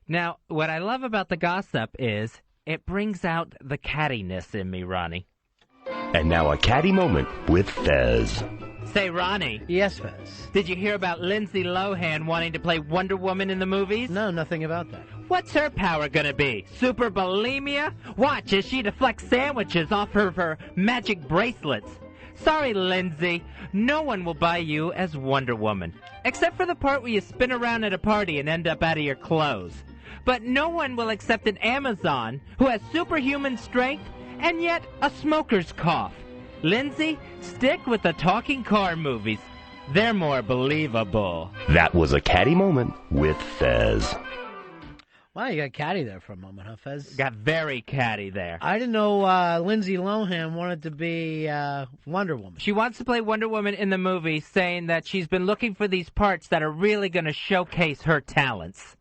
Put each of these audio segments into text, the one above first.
Now, what I love about the gossip is it brings out the cattiness in me, Ronnie. And now a catty moment with Fez. Say, Ronnie. Yes, Fez. Did you hear about Lindsay Lohan wanting to play Wonder Woman in the movies? No, nothing about that. What's her power gonna be? Super bulimia? Watch as she deflects sandwiches off of her magic bracelets. Sorry, Lindsay. No one will buy you as Wonder Woman. Except for the part where you spin around at a party and end up out of your clothes. But no one will accept an Amazon who has superhuman strength and yet a smoker's cough. Lindsay, stick with the talking car movies. They're more believable. That was a catty moment with Fez. Wow, you got catty there for a moment, huh, Fez? Got very catty there. I didn't know Lindsay Lohan wanted to be Wonder Woman. She wants to play Wonder Woman in the movie, saying that she's been looking for these parts that are really going to showcase her talents.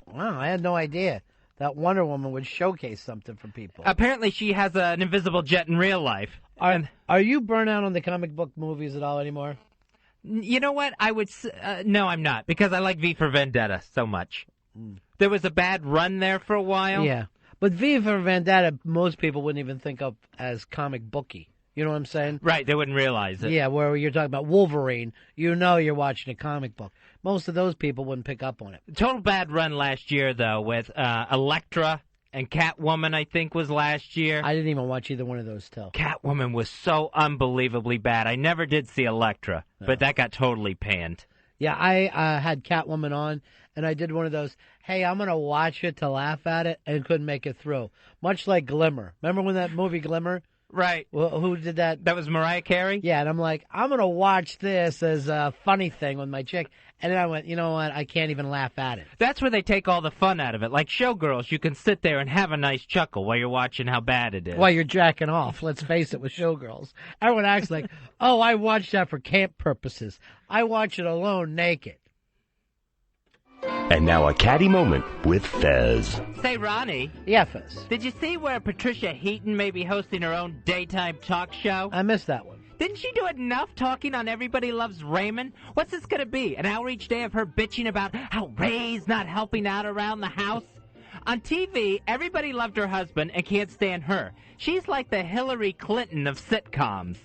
Wow, I had no idea that Wonder Woman would showcase something for people. Apparently she has an invisible jet in real life. Are you burnt out on the comic book movies at all anymore? You know what? No, I'm not, because I like V for Vendetta so much. There was a bad run there for a while. Yeah, but V for Vendetta, most people wouldn't even think of as comic booky. You know what I'm saying? Right, they wouldn't realize it. Yeah, where you're talking about Wolverine, you know you're watching a comic book. Most of those people wouldn't pick up on it. Total bad run last year, though, with Elektra and Catwoman, I think, was last year. I didn't even watch either one of those till. Catwoman was so unbelievably bad. I never did see Elektra, but that got totally panned. Yeah, I had Catwoman on, and I did one of those, hey, I'm going to watch it to laugh at it, and couldn't make it through. Much like Glimmer. Remember when that movie Glimmer? Right. Well, who did that? That was Mariah Carey? Yeah, and I'm like, I'm going to watch this as a funny thing with my chick. And then I went, you know what, I can't even laugh at it. That's where they take all the fun out of it. Like Showgirls, you can sit there and have a nice chuckle while you're watching how bad it is. While you're jacking off, let's face it, with Showgirls. Everyone acts like, oh, I watched that for camp purposes. I watch it alone naked. And now a catty moment with Fez. Say, Ronnie. Yeah, Fez. Did you see where Patricia Heaton may be hosting her own daytime talk show? I missed that one. Didn't she do enough talking on Everybody Loves Raymond? What's this going to be? An outreach day of her bitching about how Ray's not helping out around the house? On TV, everybody loved her husband and can't stand her. She's like the Hillary Clinton of sitcoms.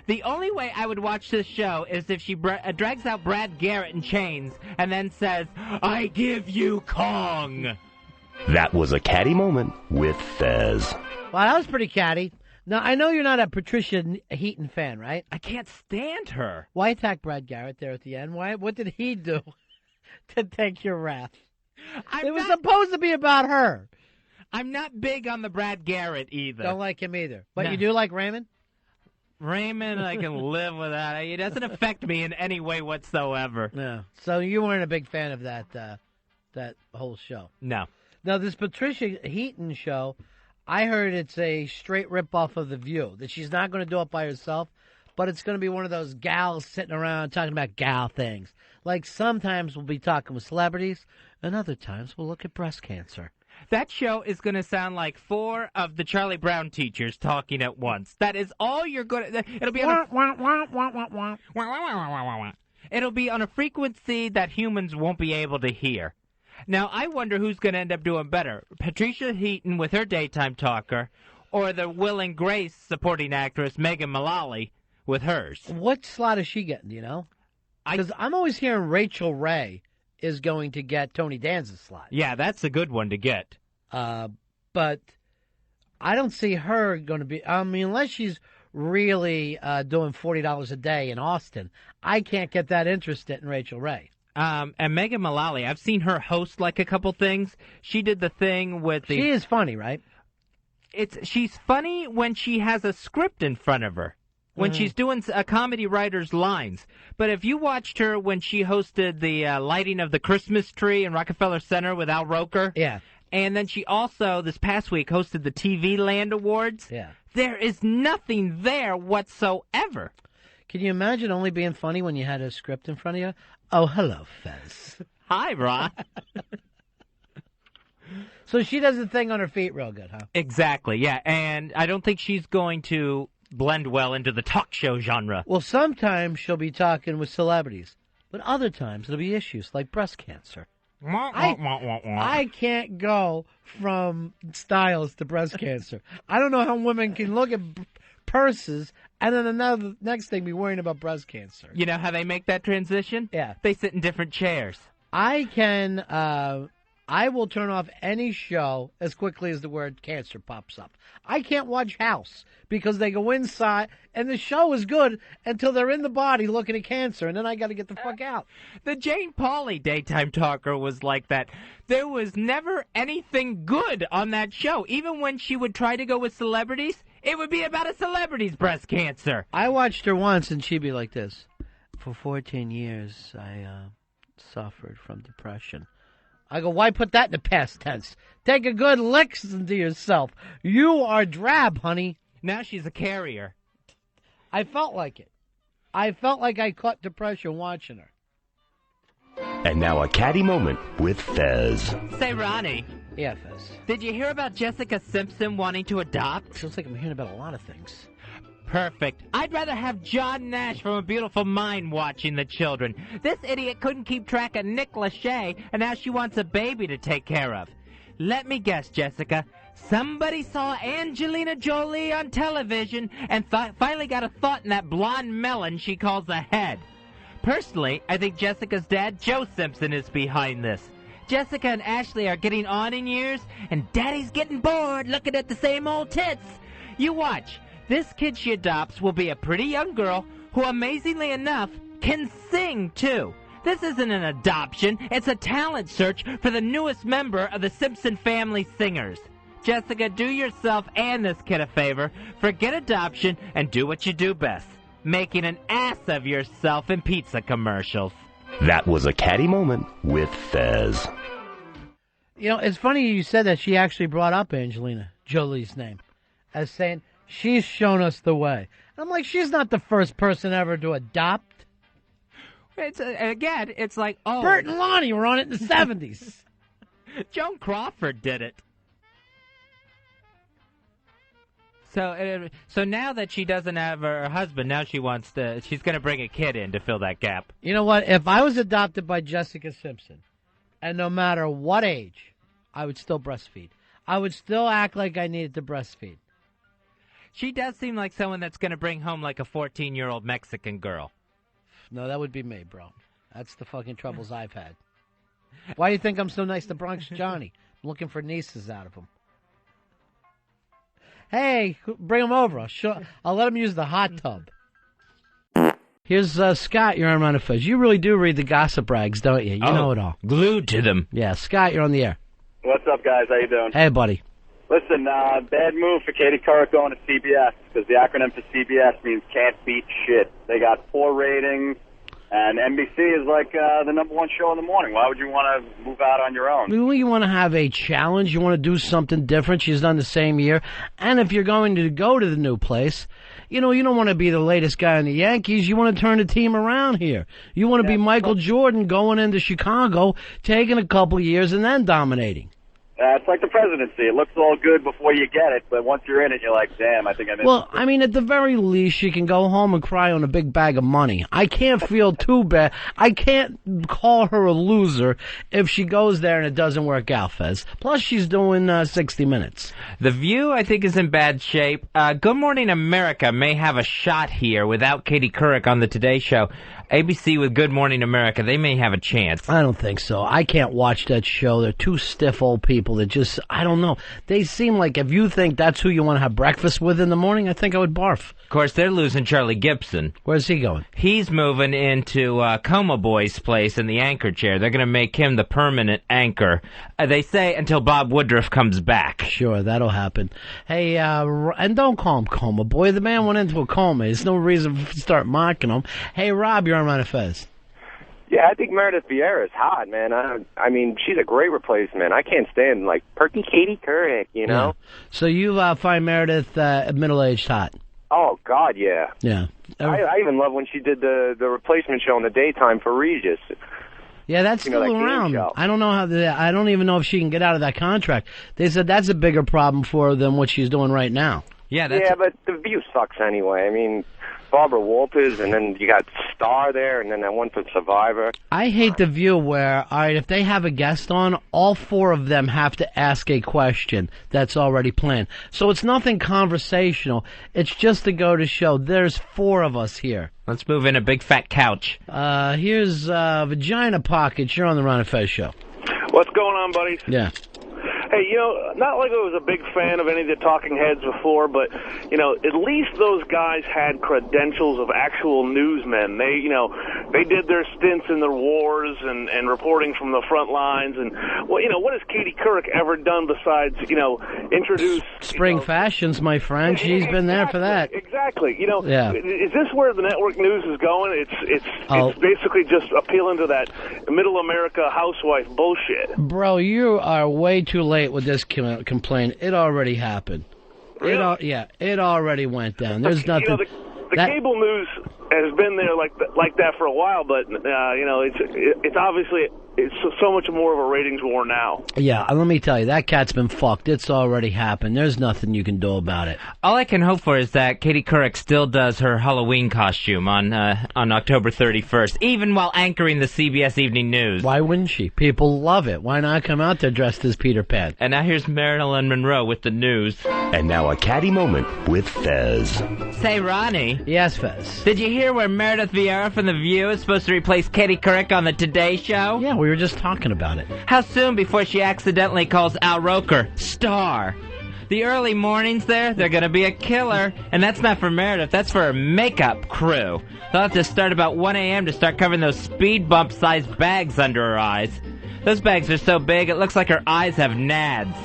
The only way I would watch this show is if she drags out Brad Garrett in chains and then says, I give you Kong. That was a catty moment with Fez. Well, that was pretty catty. Now, I know you're not a Patricia Heaton fan, right? I can't stand her. Why attack Brad Garrett there at the end? What did he do to take your wrath? It was supposed to be about her. I'm not big on the Brad Garrett either. Don't like him either. But No. you do like Raymond? Raymond, I can live with that. It doesn't affect me in any way whatsoever. No. So you weren't a big fan of that whole show? No. Now, this Patricia Heaton show, I heard it's a straight rip-off of The View, that she's not going to do it by herself, but it's going to be one of those gals sitting around talking about gal things. Like sometimes we'll be talking with celebrities, and other times we'll look at breast cancer. That show is going to sound like 4 of the Charlie Brown teachers talking at once. That is all you're going to... It'll be on It'll be on a frequency that humans won't be able to hear. Now, I wonder who's going to end up doing better. Patricia Heaton with her daytime talker, or the Will and Grace supporting actress Megan Mullally with hers. What slot is she getting, do you know? Because I'm always hearing Rachel Ray is going to get Tony Danza's slot. Yeah, that's a good one to get. But I don't see her going to be... I mean, unless she's really doing $40 a day in Austin, I can't get that interested in Rachel Ray. And Megan Mullally, I've seen her host like a couple things. She did the thing with the... She is funny, right? She's funny when she has a script in front of her. When she's doing a comedy writer's lines. But if you watched her when she hosted the lighting of the Christmas tree in Rockefeller Center with Al Roker. Yeah. And then she also, this past week, hosted the TV Land Awards. Yeah. There is nothing there whatsoever. Can you imagine only being funny when you had a script in front of you? Oh, hello, Fez. Hi, Ron. So she does the thing on her feet real good, huh? Exactly, yeah. And I don't think she's going to blend well into the talk show genre. Well, sometimes she'll be talking with celebrities, but other times it'll be issues like breast cancer. I can't go from styles to breast cancer. I don't know how women can look at purses and then next thing be worrying about breast cancer. You know how they make that transition? Yeah. They sit in different chairs. I will turn off any show as quickly as the word cancer pops up. I can't watch House because they go inside and the show is good until they're in the body looking at cancer, and then I got to get the fuck out. The Jane Pauley daytime talker was like that. There was never anything good on that show. Even when she would try to go with celebrities, it would be about a celebrity's breast cancer. I watched her once and she'd be like this. For 14 years, I suffered from depression. I go, why put that in the past tense? Take a good listen to yourself. You are drab, honey. Now she's a carrier. I felt like it. I felt like I caught depression watching her. And now a Catty Moment with Fez. Say, Ronnie. Yeah, Fez. Did you hear about Jessica Simpson wanting to adopt? Feels like I'm hearing about a lot of things. Perfect. I'd rather have John Nash from A Beautiful Mind watching the children. This idiot couldn't keep track of Nick Lachey, and now she wants a baby to take care of. Let me guess, Jessica. Somebody saw Angelina Jolie on television and finally got a thought in that blonde melon she calls a head. Personally, I think Jessica's dad, Joe Simpson, is behind this. Jessica and Ashley are getting on in years, and Daddy's getting bored looking at the same old tits. You watch. This kid she adopts will be a pretty young girl who, amazingly enough, can sing, too. This isn't an adoption. It's a talent search for the newest member of the Simpson family singers. Jessica, do yourself and this kid a favor. Forget adoption and do what you do best. Making an ass of yourself in pizza commercials. That was a Catty Moment with Fez. You know, it's funny you said that. She actually brought up Angelina Jolie's name as saying, she's shown us the way. I'm like, she's not the first person ever to adopt. It's like, oh. Bert and Lonnie were on it in the 70s. Joan Crawford did it. So now that she doesn't have her husband, now she's going to bring a kid in to fill that gap. You know what? If I was adopted by Jessica Simpson, and no matter what age, I would still breastfeed. I would still act like I needed to breastfeed. She does seem like someone that's going to bring home like a 14-year-old Mexican girl. No, that would be me, bro. That's the fucking troubles I've had. Why do you think I'm so nice to Bronx Johnny? I'm looking for nieces out of him. Hey, bring him over. I'll let him use the hot tub. Here's Scott, you're on Run of Fez. You really do read the gossip rags, don't you? You know it all. Glued to them. Yeah, Scott, you're on the air. What's up, guys? How you doing? Hey, buddy. Listen, bad move for Katie Couric going to CBS, because the acronym for CBS means can't beat shit. They got poor ratings, and NBC is like the number one show in the morning. Why would you want to move out on your own? You want to have a challenge. You want to do something different. She's done the same year. And if you're going to go to the new place, you don't want to be the latest guy in the Yankees. You want to turn the team around here. You want to be Michael Jordan going into Chicago, taking a couple of years, and then dominating. It's like the presidency. It looks all good before you get it, but once you're in it, you're like, damn, I think I missed it. Well, I mean, at the very least, she can go home and cry on a big bag of money. I can't feel too bad. I can't call her a loser if she goes there and it doesn't work out, Fez. Plus, she's doing 60 Minutes. The View, I think, is in bad shape. Good Morning America may have a shot here without Katie Couric on the Today Show. ABC with Good Morning America, they may have a chance. I don't think so. I can't watch that show. They're two stiff old people that just, I don't know. They seem like if you think that's who you want to have breakfast with in the morning, I think I would barf. Of course, they're losing Charlie Gibson. Where's he going? He's moving into Coma Boy's place in the anchor chair. They're going to make him the permanent anchor. They say until Bob Woodruff comes back. Sure, that'll happen. Hey, and don't call him Coma Boy. The man went into a coma. There's no reason to start mocking him. Hey, Rob, you're on Run of Fez. Yeah, I think Meredith Vieira is hot, man. I mean, she's a great replacement. I can't stand, perky Katie Couric, you know? Yeah. So you find Meredith middle-aged hot? Oh, God, yeah. Yeah. I even love when she did the replacement show in the daytime for Regis. Yeah, that's still around. I don't know I don't even know if she can get out of that contract. They said that's a bigger problem for her than what she's doing right now. Yeah, but The View sucks anyway. I mean, Barbara Walters, and then you got Star there, and then that one from Survivor. I hate the view where, all right, if they have a guest on, all four of them have to ask a question that's already planned. So it's nothing conversational. It's just to go to show there's four of us here. Let's move in a big fat couch. Here's Vagina Pockets. You're on the Ron and Fez show. What's going on, buddies? Yeah. Hey, not like I was a big fan of any of the talking heads before, but, at least those guys had credentials of actual newsmen. They did their stints in the wars and reporting from the front lines. And, what has Katie Couric ever done besides, introduce... Spring fashions, my friend. She's been there for that. Exactly. Yeah. Is this where the network news is going? It's basically just appealing to that middle America housewife bullshit. Bro, you are way too late with this complaint. It already happened. Really? It already went down. There's nothing. The cable news has been there like that for a while, but it's obviously it's so much more of a ratings war now. Yeah, let me tell you, that cat's been fucked. It's already happened. There's nothing you can do about it. All I can hope for is that Katie Couric still does her Halloween costume on October 31st, even while anchoring the CBS Evening News. Why wouldn't she? People love it. Why not come out there dressed as Peter Pan? And now here's Marilyn Monroe with the news. And now a Catty Moment with Fez. Say, Ronnie. Yes, Fez. Did you hear where Meredith Vieira from The View is supposed to replace Katie Couric on the Today Show? Yeah, we were just talking about it. How soon before she accidentally calls Al Roker Star? The early mornings they're going to be a killer. And that's not for Meredith, that's for her makeup crew. They'll have to start about 1 a.m. to start covering those speed bump-sized bags under her eyes. Those bags are so big, it looks like her eyes have nads.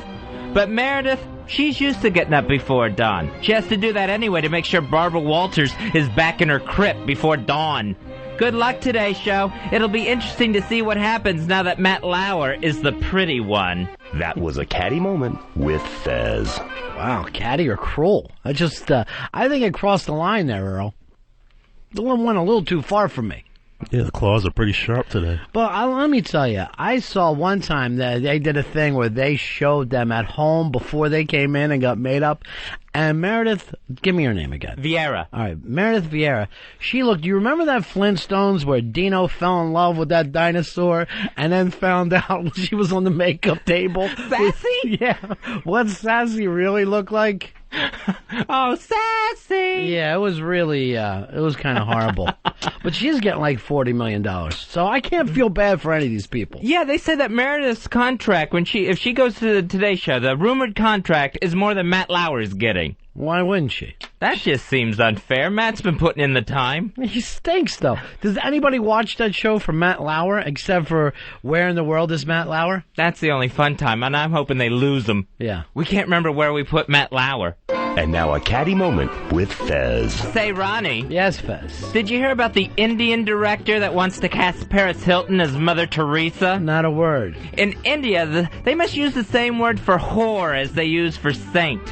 But Meredith, she's used to getting up before dawn. She has to do that anyway to make sure Barbara Walters is back in her crypt before dawn. Good luck today, show. It'll be interesting to see what happens now that Matt Lauer is the pretty one. That was a Catty Moment with Fez. Wow, catty or cruel? I think it crossed the line there, Earl. The one went a little too far for me. Yeah, the claws are pretty sharp today. But let me tell you, I saw one time that they did a thing where they showed them at home before they came in and got made up. And Meredith, give me her name again. Vieira. All right, Meredith Vieira. She looked, do you remember that Flintstones where Dino fell in love with that dinosaur and then found out she was on the makeup table? Sassy? Yeah. What Sassy really looked like? Oh, Sassy! Yeah, it was really, it was kind of horrible. But she's getting like $40 million. So I can't feel bad for any of these people. Yeah, they said that Meredith's contract, if she goes to the Today Show, the rumored contract is more than Matt Lauer's getting. Why wouldn't she? That just seems unfair. Matt's been putting in the time. He stinks, though. Does anybody watch that show for Matt Lauer, except for Where in the World is Matt Lauer? That's the only fun time, and I'm hoping they lose him. Yeah. We can't remember where we put Matt Lauer. And now a Catty Moment with Fez. Say, Ronnie. Yes, Fez. Did you hear about the Indian director that wants to cast Paris Hilton as Mother Teresa? Not a word. In India, they must use the same word for whore as they use for saint.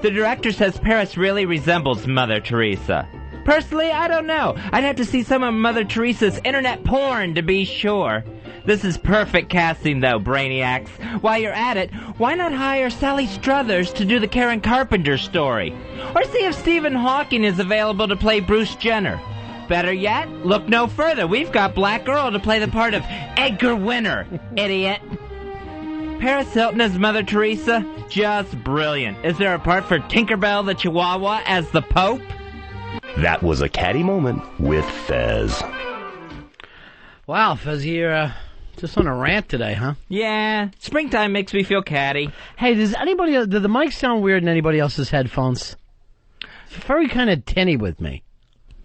The director says Paris really resembles Mother Teresa. Personally, I don't know. I'd have to see some of Mother Teresa's internet porn to be sure. This is perfect casting, though, brainiacs. While you're at it, why not hire Sally Struthers to do the Karen Carpenter story? Or see if Stephen Hawking is available to play Bruce Jenner. Better yet, look no further. We've got Black Earl to play the part of Edgar Winter, idiot. Paris Hilton as Mother Teresa? Just brilliant. Is there a part for Tinkerbell the Chihuahua as the Pope? That was a Catty Moment with Fez. Wow, Fez, you're just on a rant today, huh? Yeah, springtime makes me feel catty. Hey, did the mic sound weird in anybody else's headphones? It's very kind of tinny with me.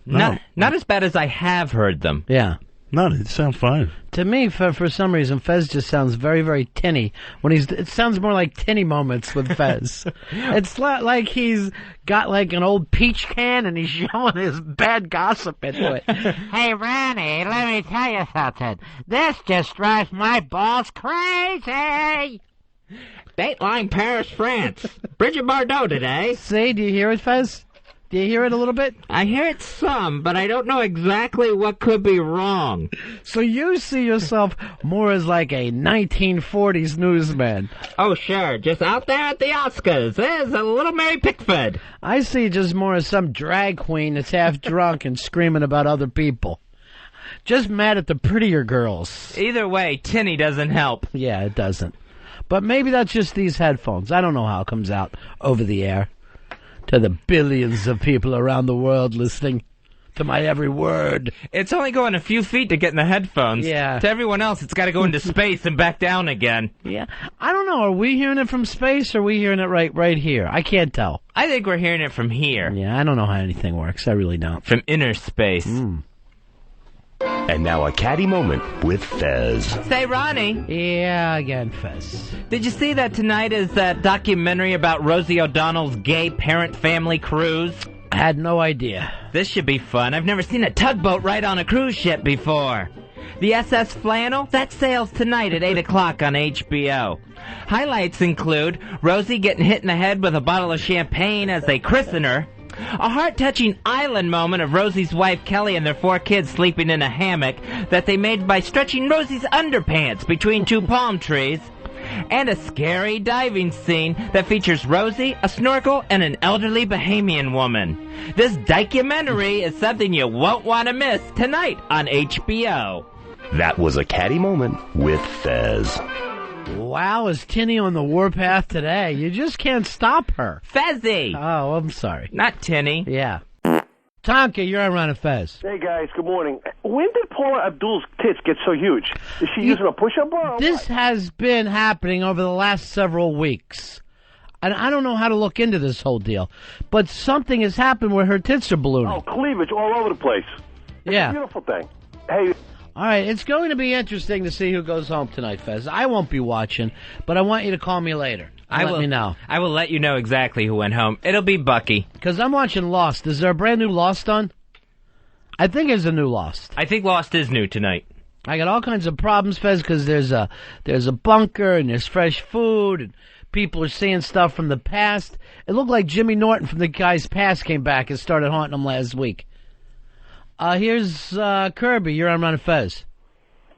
Not as bad as I have heard them. Yeah. No, they sound fine. To me, for some reason, Fez just sounds very, very tinny. It sounds more like Tinny Moments with Fez. It's like he's got like an old peach can and he's showing his bad gossip into it. Hey, Ronnie, let me tell you something. This just drives my balls crazy. Dateline Paris, France. Bridget Bardot today. See, do you hear it, Fez? Do you hear it a little bit? I hear it some, but I don't know exactly what could be wrong. So you see yourself more as like a 1940s newsman. Oh, sure. Just out there at the Oscars. There's a little Mary Pickford. I see you just more as some drag queen that's half drunk and screaming about other people. Just mad at the prettier girls. Either way, tinny doesn't help. Yeah, it doesn't. But maybe that's just these headphones. I don't know how it comes out over the air to the billions of people around the world listening to my every word. It's only going a few feet to get in the headphones. Yeah. To everyone else, it's got to go into space and back down again. Yeah. I don't know. Are we hearing it from space or are we hearing it right here? I can't tell. I think we're hearing it from here. Yeah, I don't know how anything works. I really don't. From inner space. And now a Catty Moment with Fez. Say, Ronnie. Yeah, again, Fez. Did you see that tonight is that documentary about Rosie O'Donnell's gay parent-family cruise? I had no idea. This should be fun. I've never seen a tugboat ride on a cruise ship before. The SS Flannel, that sails tonight at 8 o'clock on HBO. Highlights include Rosie getting hit in the head with a bottle of champagne as they christen her, a heart-touching island moment of Rosie's wife Kelly and their 4 kids sleeping in a hammock that they made by stretching Rosie's underpants between 2 palm trees, and a scary diving scene that features Rosie, a snorkel, and an elderly Bahamian woman. This documentary is something you won't want to miss tonight on HBO. That was a Catty Moment with Fez. Wow, is Tinny on the warpath today? You just can't stop her. Fezzy! Oh, I'm sorry. Not Tinny. Yeah. Tonka, you're on Ron and Fez. Hey, guys, good morning. When did Paula Abdul's tits get so huge? Is she using a push-up bar? This has been happening over the last several weeks. And I don't know how to look into this whole deal. But something has happened where her tits are ballooning. Oh, cleavage all over the place. It's Yeah. a beautiful thing. Hey... All right, it's going to be interesting to see who goes home tonight, Fez. I won't be watching, but I want you to call me later. Let me know. I will let you know exactly who went home. It'll be Bucky. Because I'm watching Lost. Is there a brand new Lost on? I think there's a new Lost. I think Lost is new tonight. I got all kinds of problems, Fez, because there's a bunker and there's fresh food and people are seeing stuff from the past. It looked like Jimmy Norton from the guy's past came back and started haunting them last week. Here's Kirby. You're on Ron and Fez.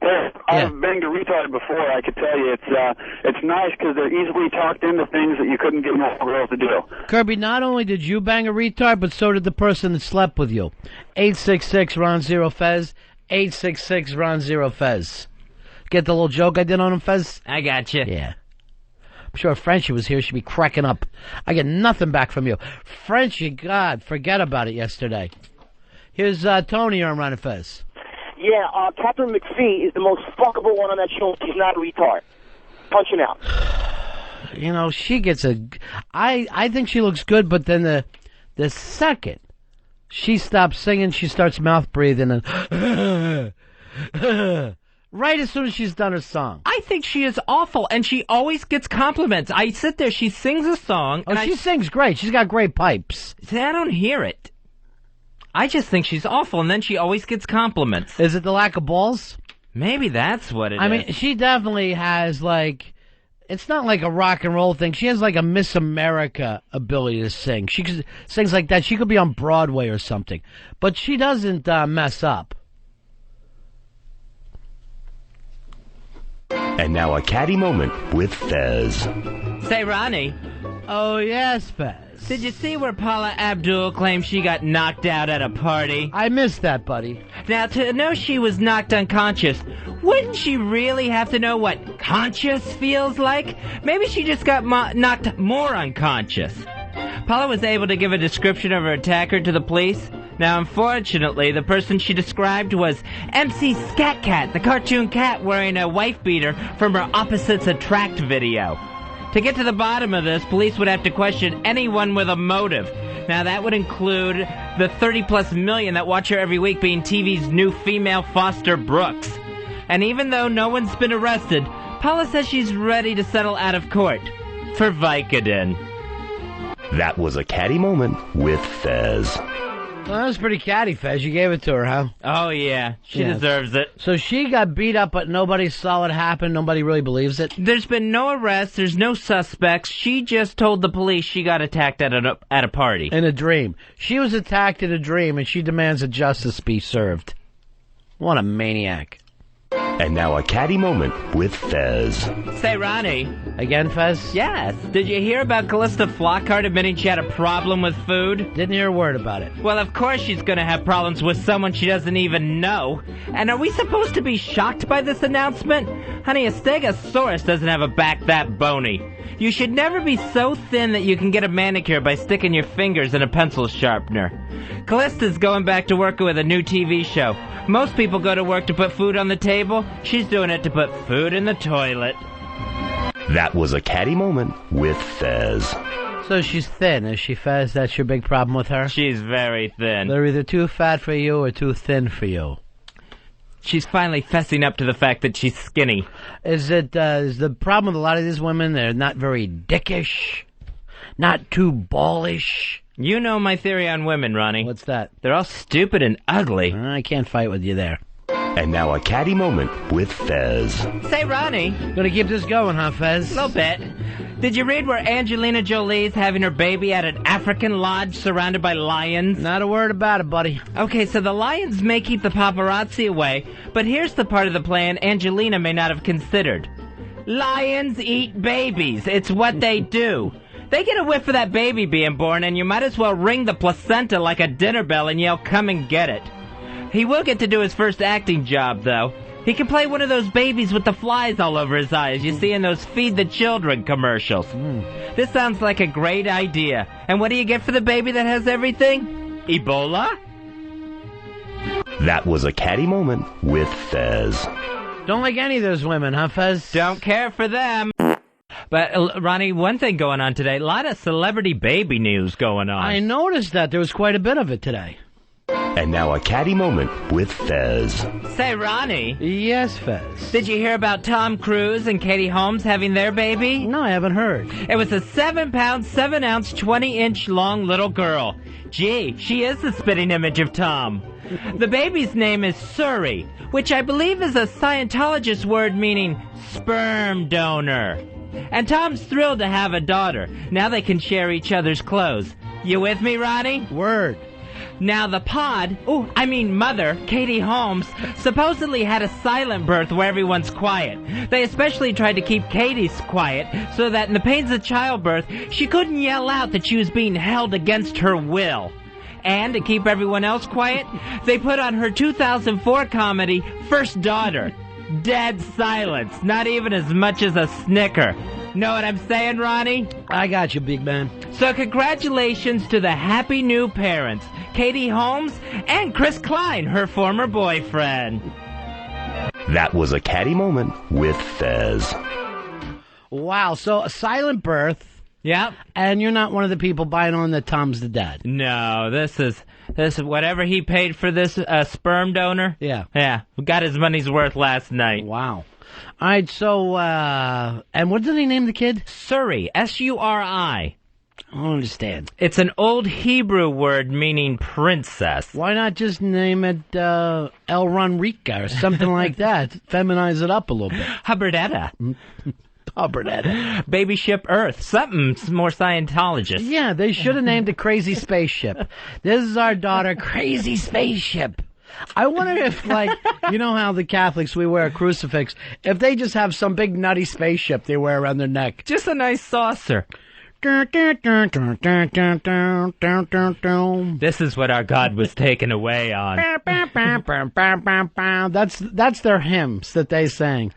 I've banged a retard before. I could tell you it's nice because they're easily talked into things that you couldn't get more girls to do. Kirby, not only did you bang a retard, but so did the person that slept with you. 866-RON-0-FEZ. 866-RON-0-FEZ. Get the little joke I did on him, Fez? I got you. Yeah. I'm sure if Frenchie was here, she'd be cracking up. I get nothing back from you. Frenchie, God, forget about it yesterday. Here's Tony on Ron and Fez. Yeah, Catherine McPhee is the most fuckable one on that show. She's not a retard. Punching out. You know, she gets I think she looks good, but then the second she stops singing, she starts mouth breathing and right as soon as she's done her song. I think she is awful, and she always gets compliments. I sit there, she sings a song. Oh, she sings great. She's got great pipes. See, I don't hear it. I just think she's awful, and then she always gets compliments. Is it the lack of balls? Maybe that's what it is. I mean, she definitely has, like, it's not like a rock and roll thing. She has, like, a Miss America ability to sing. She sings like that. She could be on Broadway or something. But she doesn't mess up. And now a Catty Moment with Fez. Say, Ronnie. Oh, yes, Fez. Did you see where Paula Abdul claims she got knocked out at a party? I missed that, buddy. Now, to know she was knocked unconscious, wouldn't she really have to know what conscious feels like? Maybe she just got knocked more unconscious. Paula was able to give a description of her attacker to the police. Now, unfortunately, the person she described was MC Scat Cat, the cartoon cat wearing a wife beater from her Opposites Attract video. To get to the bottom of this, police would have to question anyone with a motive. Now, that would include the 30-plus million that watch her every week being TV's new female Foster Brooks. And even though no one's been arrested, Paula says she's ready to settle out of court for Vicodin. That was a Catty Moment with Fez. Well, that was pretty catty, Fez. You gave it to her, huh? Oh, yeah. She Yes. deserves it. So she got beat up, but nobody saw it happen. Nobody really believes it. There's been no arrests. There's no suspects. She just told the police she got attacked at a party. In a dream. She was attacked in a dream, and she demands that justice be served. What a maniac. And now a Catty Moment with Fez. Say, Ronnie. Again, Fez? Yes. Did you hear about Callista Flockhart admitting she had a problem with food? Didn't hear a word about it. Well, of course she's going to have problems with someone she doesn't even know. And are we supposed to be shocked by this announcement? Honey, a Stegosaurus doesn't have a back that bony. You should never be so thin that you can get a manicure by sticking your fingers in a pencil sharpener. Callista's going back to work with a new TV show. Most people go to work to put food on the table. She's doing it to put food in the toilet. That was a Catty Moment with Fez. So she's thin, is she, Fez? That's your big problem with her? She's very thin. They're either too fat for you or too thin for you. She's finally fessing up to the fact that she's skinny. Is the problem with a lot of these women, they're not very dickish, not too ballish? You know my theory on women, Ronnie. What's that? They're all stupid and ugly. I can't fight with you there. And now a Catty Moment with Fez. Say, Ronnie. Gonna keep this going, huh, Fez? A little bit. Did you read where Angelina Jolie's having her baby at an African lodge surrounded by lions? Not a word about it, buddy. Okay, so the lions may keep the paparazzi away, but here's the part of the plan Angelina may not have considered. Lions eat babies. It's what they do. They get a whiff of that baby being born, and you might as well ring the placenta like a dinner bell and yell, "Come and get it." He will get to do his first acting job, though. He can play one of those babies with the flies all over his eyes you see in those Feed the Children commercials. This sounds like a great idea. And what do you get for the baby that has everything? Ebola? That was a Catty Moment with Fez. Don't like any of those women, huh, Fez? Don't care for them. But, Ronnie, one thing going on today, a lot of celebrity baby news going on. I noticed that. There was quite a bit of it today. And now a Catty Moment with Fez. Say, Ronnie. Yes, Fez. Did you hear about Tom Cruise and Katie Holmes having their baby? No, I haven't heard. It was a 7-pound, 7-ounce, 20-inch long little girl. Gee, she is the spitting image of Tom. The baby's name is Suri, which I believe is a Scientologist word meaning sperm donor. And Tom's thrilled to have a daughter. Now they can share each other's clothes. You with me, Ronnie? Word. Now the mother, Katie Holmes, supposedly had a silent birth where everyone's quiet. They especially tried to keep Katie's quiet so that in the pains of childbirth, she couldn't yell out that she was being held against her will. And to keep everyone else quiet, they put on her 2004 comedy, First Daughter. Dead silence, not even as much as a snicker. Know what I'm saying, Ronnie? I got you, big man. So congratulations to the happy new parents, Katie Holmes and Chris Klein, her former boyfriend. That was a Catty Moment with Fez. Wow, so a silent birth. Yep. And you're not one of the people buying on that Tom's the dad. No, this is whatever he paid for this sperm donor. Yeah. Yeah, got his money's worth last night. Wow. All right, so, and what did he name the kid? Suri, S-U-R-I. I don't understand. It's an old Hebrew word meaning princess. Why not just name it El Ronrica or something like that? Feminize it up a little bit. Hubbardetta. Hubbardetta. Baby ship Earth. Something more Scientologist. Yeah, they should have named it Crazy Spaceship. This is our daughter, Crazy Spaceship. I wonder if, like, you know how the Catholics, we wear a crucifix, if they just have some big nutty spaceship they wear around their neck. Just a nice saucer. This is what our God was taken away on. That's their hymns that they sang.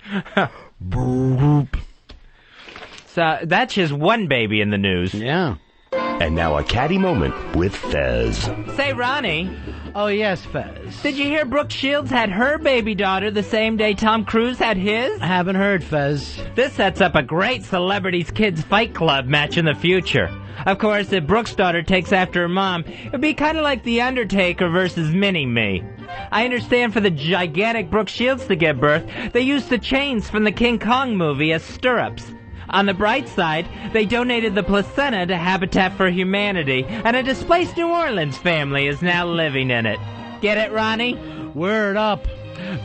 So that's just one baby in the news. Yeah. And now a Catty Moment with Fez. Say, Ronnie. Oh, yes, Fez. Did you hear Brooke Shields had her baby daughter the same day Tom Cruise had his? I haven't heard, Fez. This sets up a great Celebrities Kids Fight Club match in the future. Of course, if Brooke's daughter takes after her mom, it'd be kind of like The Undertaker versus Mini-Me. I understand for the gigantic Brooke Shields to give birth, they used the chains from the King Kong movie as stirrups. On the bright side, they donated the placenta to Habitat for Humanity, and a displaced New Orleans family is now living in it. Get it, Ronnie? Word up.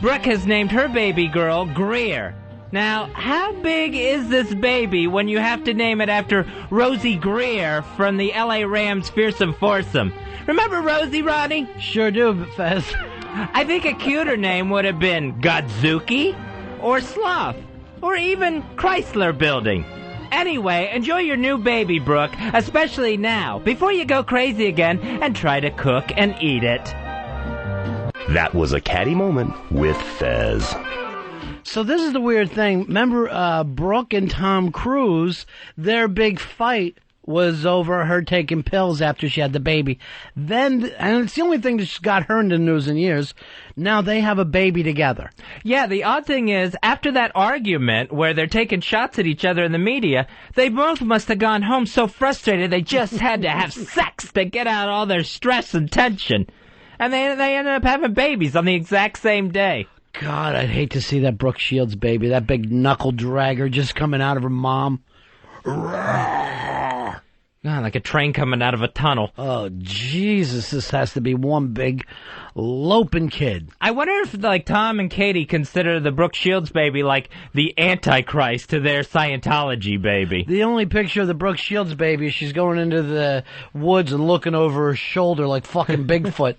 Brooke has named her baby girl Greer. Now, how big is this baby when you have to name it after Rosie Greer from the L.A. Rams' fearsome foursome? Remember Rosie, Ronnie? Sure do, Fez. I think a cuter name would have been Godzuki, or Sloth, or even Chrysler Building. Anyway, enjoy your new baby, Brooke, especially now, before you go crazy again and try to cook and eat it. That was a Catty Moment with Fez. So this is the weird thing. Remember Brooke and Tom Cruise, their big fight was over her taking pills after she had the baby. Then, and it's the only thing that's got her in the news in years, now they have a baby together. Yeah, the odd thing is, after that argument where they're taking shots at each other in the media, they both must have gone home so frustrated they just had to have sex to get out all their stress and tension. And they ended up having babies on the exact same day. God, I'd hate to see that Brooke Shields baby, that big knuckle dragger just coming out of her mom. God, like a train coming out of a tunnel. Oh, Jesus, this has to be one big loping kid. I wonder if, like, Tom and Katie consider the Brooke Shields baby like the Antichrist to their Scientology baby. The only picture of the Brooke Shields baby is she's going into the woods and looking over her shoulder like fucking Bigfoot.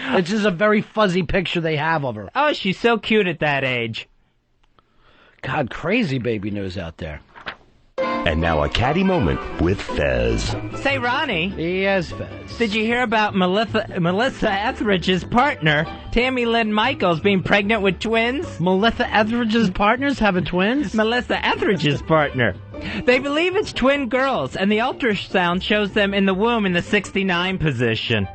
It's just a very fuzzy picture they have of her. Oh, she's so cute at that age. God, crazy baby news out there. And now a Catty Moment with Fez. Say, Ronnie. Yes, Fez. Did you hear about Melissa Etheridge's partner, Tammy Lynn Michaels, being pregnant with twins? Melissa Etheridge's partners having twins? Melissa Etheridge's partner. They believe it's twin girls, and the ultrasound shows them in the womb in the 69 position.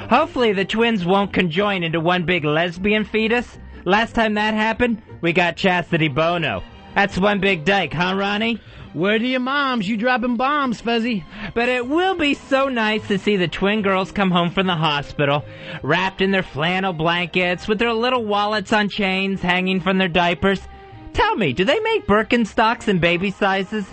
Hopefully the twins won't conjoin into one big lesbian fetus. Last time that happened, we got Chastity Bono. That's one big dyke, huh, Ronnie? Where do your moms? You dropping bombs, Fezzy. But it will be so nice to see the twin girls come home from the hospital, wrapped in their flannel blankets, with their little wallets on chains hanging from their diapers. Tell me, do they make Birkenstocks in baby sizes?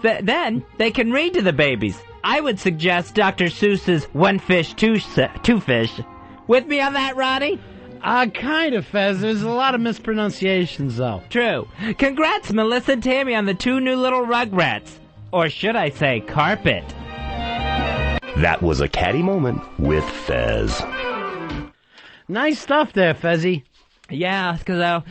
Then they can read to the babies. I would suggest Dr. Seuss's One Fish, Two Fish. With me on that, Ronnie? Kind of, Fez. There's a lot of mispronunciations, though. True. Congrats, Melissa and Tammy, on the two new little rugrats. Or should I say, carpet. That was a Catty Moment with Fez. Nice stuff there, Fezzy. Yeah, because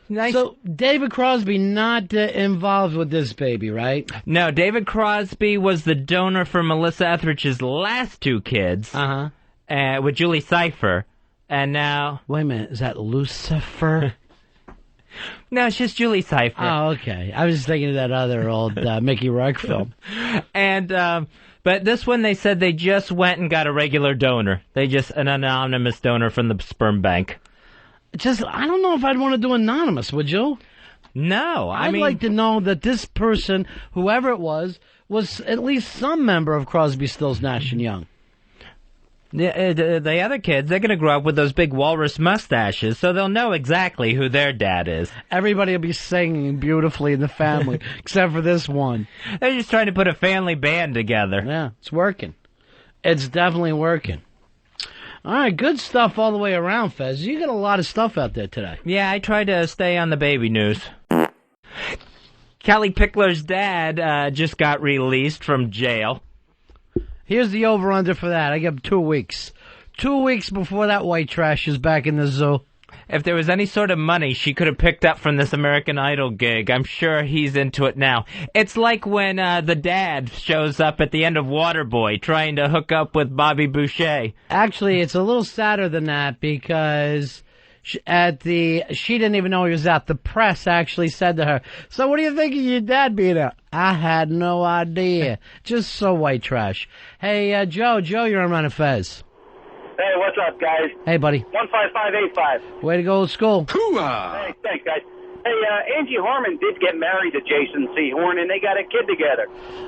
nice. So, David Crosby not involved with this baby, right? No, David Crosby was the donor for Melissa Etheridge's last two kids. With Julie Cypher. And now... Wait a minute, is that Lucifer? No, it's just Julie Cypher. Oh, okay. I was just thinking of that other old Mickey Rourke film. And, but this one they said they just went and got a regular donor. An anonymous donor from the sperm bank. I don't know if I'd want to do anonymous, would you? No, I'd like to know that this person, whoever it was at least some member of Crosby, Stills, Nash and Young. The other kids, they're going to grow up with those big walrus mustaches, so they'll know exactly who their dad is. Everybody will be singing beautifully in the family, except for this one. They're just trying to put a family band together. Yeah, it's working. It's definitely working. All right, good stuff all the way around, Fez. You got a lot of stuff out there today. Yeah, I try to stay on the baby news. Kelly Pickler's dad just got released from jail. Here's the over-under for that. I give him 2 weeks. 2 weeks before that white trash is back in the zoo. If there was any sort of money she could have picked up from this American Idol gig, I'm sure he's into it now. It's like when the dad shows up at the end of Waterboy trying to hook up with Bobby Boucher. Actually, it's a little sadder than that because she didn't even know he was out. The press actually said to her, "So what do you think of your dad being out?" I had no idea. Just so white trash. Hey, Joe, you're on Run of Fez. Hey, what's up, guys? Hey, buddy. 15585. Way to go, old school. Hey, thanks, guys. Hey, Angie Harmon did get married to Jason Sehorn, and they got a kid together.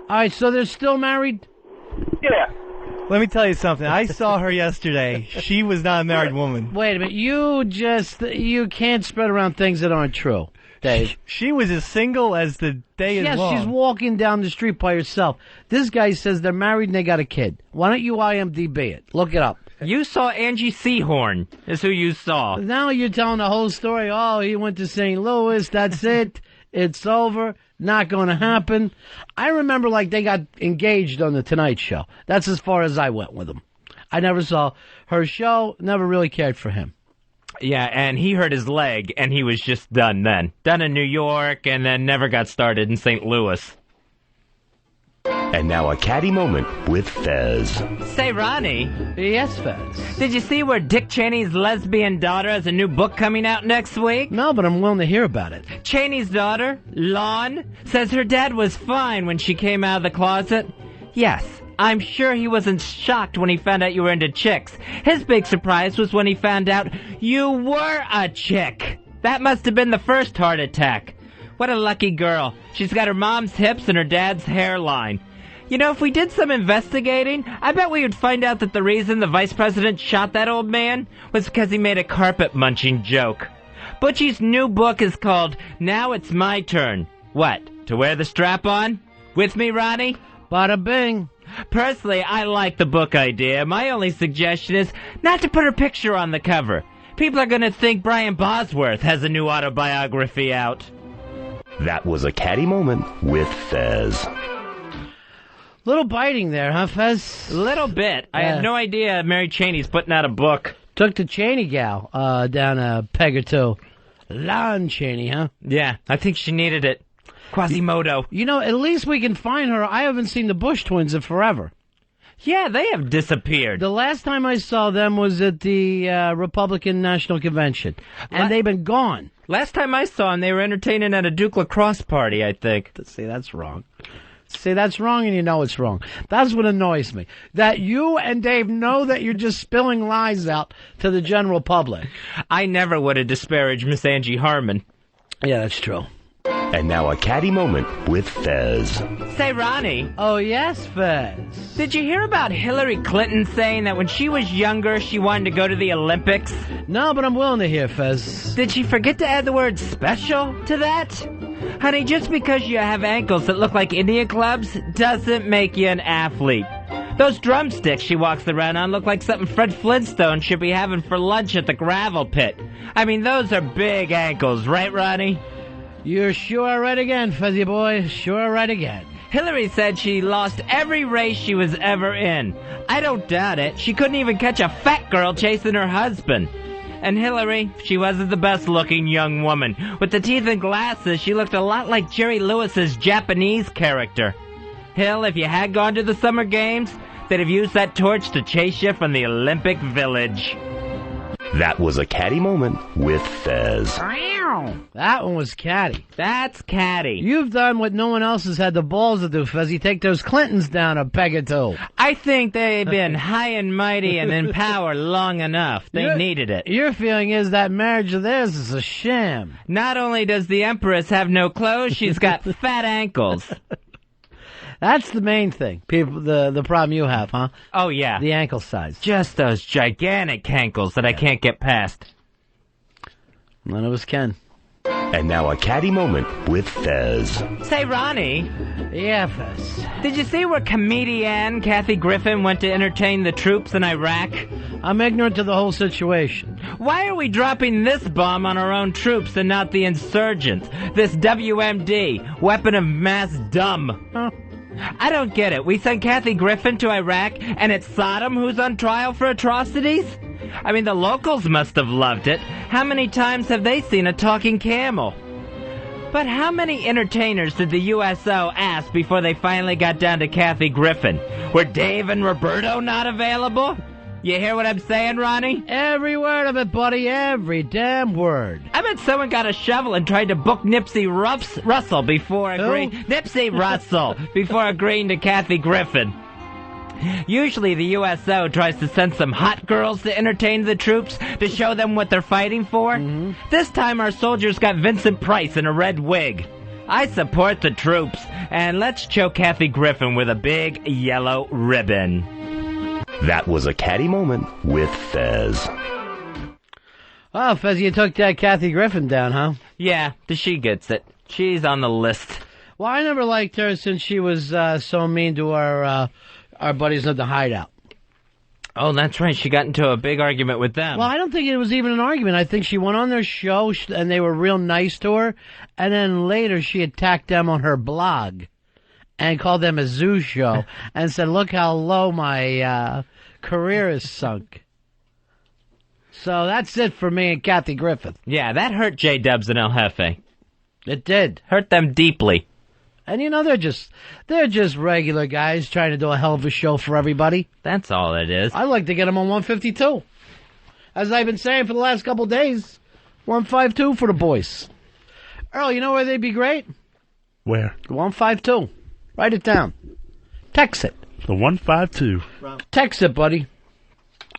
All right, so they're still married? Yeah. Let me tell you something. I saw her yesterday. She was not a married woman. Wait a minute. You can't spread around things that aren't true. Dave. She was as single as the day is long. Yes, she's walking down the street by herself. This guy says they're married and they got a kid. Why don't you IMDb it? Look it up. You saw Angie Seahorn, is who you saw. Now you're telling the whole story. Oh, he went to St. Louis. That's it. It's over. Not going to happen. I remember like they got engaged on the Tonight Show. That's as far as I went with them. I never saw her show. Never really cared for him. Yeah, and he hurt his leg, and he was just done then. Done in New York, and then never got started in St. Louis. And now a Catty Moment with Fez. Say, Ronnie. Yes, Fez. Did you see where Dick Cheney's lesbian daughter has a new book coming out next week? No, but I'm willing to hear about it. Cheney's daughter, Lon, says her dad was fine when she came out of the closet. Yes, I'm sure he wasn't shocked when he found out you were into chicks. His big surprise was when he found out you were a chick. That must have been the first heart attack. What a lucky girl. She's got her mom's hips and her dad's hairline. You know, if we did some investigating, I bet we would find out that the reason the vice president shot that old man was because he made a carpet-munching joke. Butchie's new book is called Now It's My Turn. What, to wear the strap-on? With me, Ronnie? Bada bing. Personally, I like the book idea. My only suggestion is not to put her picture on the cover. People are going to think Brian Bosworth has a new autobiography out. That was a Catty Moment with Fez. Little biting there, huh, Fez? Little bit. I had no idea Mary Cheney's putting out a book. Took the Cheney gal down a peg or two. Lon Cheney, huh? Yeah, I think she needed it. Quasimodo. You know, at least we can find her. I haven't seen the Bush twins in forever. Yeah, they have disappeared. The last time I saw them was at the Republican National Convention, and they've been gone. Last time I saw them, they were entertaining at a Duke lacrosse party, I think. See, that's wrong. See, that's wrong, and you know it's wrong. That's what annoys me. That you and Dave know that you're just spilling lies out to the general public. I never would have disparaged Miss Angie Harmon. Yeah, that's true. And now a Catty Moment with Fez. Say, Ronnie. Oh, yes, Fez. Did you hear about Hillary Clinton saying that when she was younger, she wanted to go to the Olympics? No, but I'm willing to hear, Fez. Did she forget to add the word special to that? Honey, just because you have ankles that look like Indian clubs doesn't make you an athlete. Those drumsticks she walks around on look like something Fred Flintstone should be having for lunch at the gravel pit. I mean, those are big ankles, right, Ronnie? You're sure right again, Fezzy boy. Sure right again. Hillary said she lost every race she was ever in. I don't doubt it. She couldn't even catch a fat girl chasing her husband. And Hillary, she wasn't the best-looking young woman. With the teeth and glasses, she looked a lot like Jerry Lewis's Japanese character. Hill, if you had gone to the Summer Games, they'd have used that torch to chase you from the Olympic Village. That was a Catty Moment with Fez. That one was catty. That's catty. You've done what no one else has had the balls to do, Fezzy. Take those Clintons down a peg or two. I think they've been high and mighty and in power long enough. They needed it. Your feeling is that marriage of theirs is a sham. Not only does the Empress have no clothes, she's got fat ankles. That's the main thing. People, the problem you have, huh? Oh, yeah. The ankle size. Just those gigantic ankles that I can't get past. None of us can. And now a Catty Moment with Fez. Say, Ronnie. Yeah, Fez. Did you see where comedian Kathy Griffin went to entertain the troops in Iraq? I'm ignorant to the whole situation. Why are we dropping this bomb on our own troops and not the insurgents? This WMD, weapon of mass dumb. Huh? I don't get it. We sent Kathy Griffin to Iraq, and it's Saddam who's on trial for atrocities? I mean, the locals must have loved it. How many times have they seen a talking camel? But how many entertainers did the USO ask before they finally got down to Kathy Griffin? Were Dave and Roberto not available? You hear what I'm saying, Ronnie? Every word of it, buddy. Every damn word. I bet someone got a shovel and tried to book Nipsey Russell before agreeing. Nipsey Russell before agreeing to Kathy Griffin. Usually the USO tries to send some hot girls to entertain the troops to show them what they're fighting for. Mm-hmm. This time our soldiers got Vincent Price in a red wig. I support the troops, and let's choke Kathy Griffin with a big yellow ribbon. That was a Catty Moment with Fez. Oh, Fez, you took Kathy Griffin down, huh? Yeah, she gets it. She's on the list. Well, I never liked her since she was so mean to our buddies at the Hideout. Oh, that's right. She got into a big argument with them. Well, I don't think it was even an argument. I think she went on their show, and they were real nice to her, and then later she attacked them on her blog and called them a zoo show and said, look how low my career is sunk. So that's it for me and Kathy Griffith. Yeah, that hurt J-Dubs and El Jefe. It did. Hurt them deeply. And they're just regular guys trying to do a hell of a show for everybody. That's all it is. I'd like to get them on 152. As I've been saying for the last couple of days, 152 for the boys. Earl, you know where they'd be great? Where? 152. Write it down. Text it. The 152. Text it, buddy.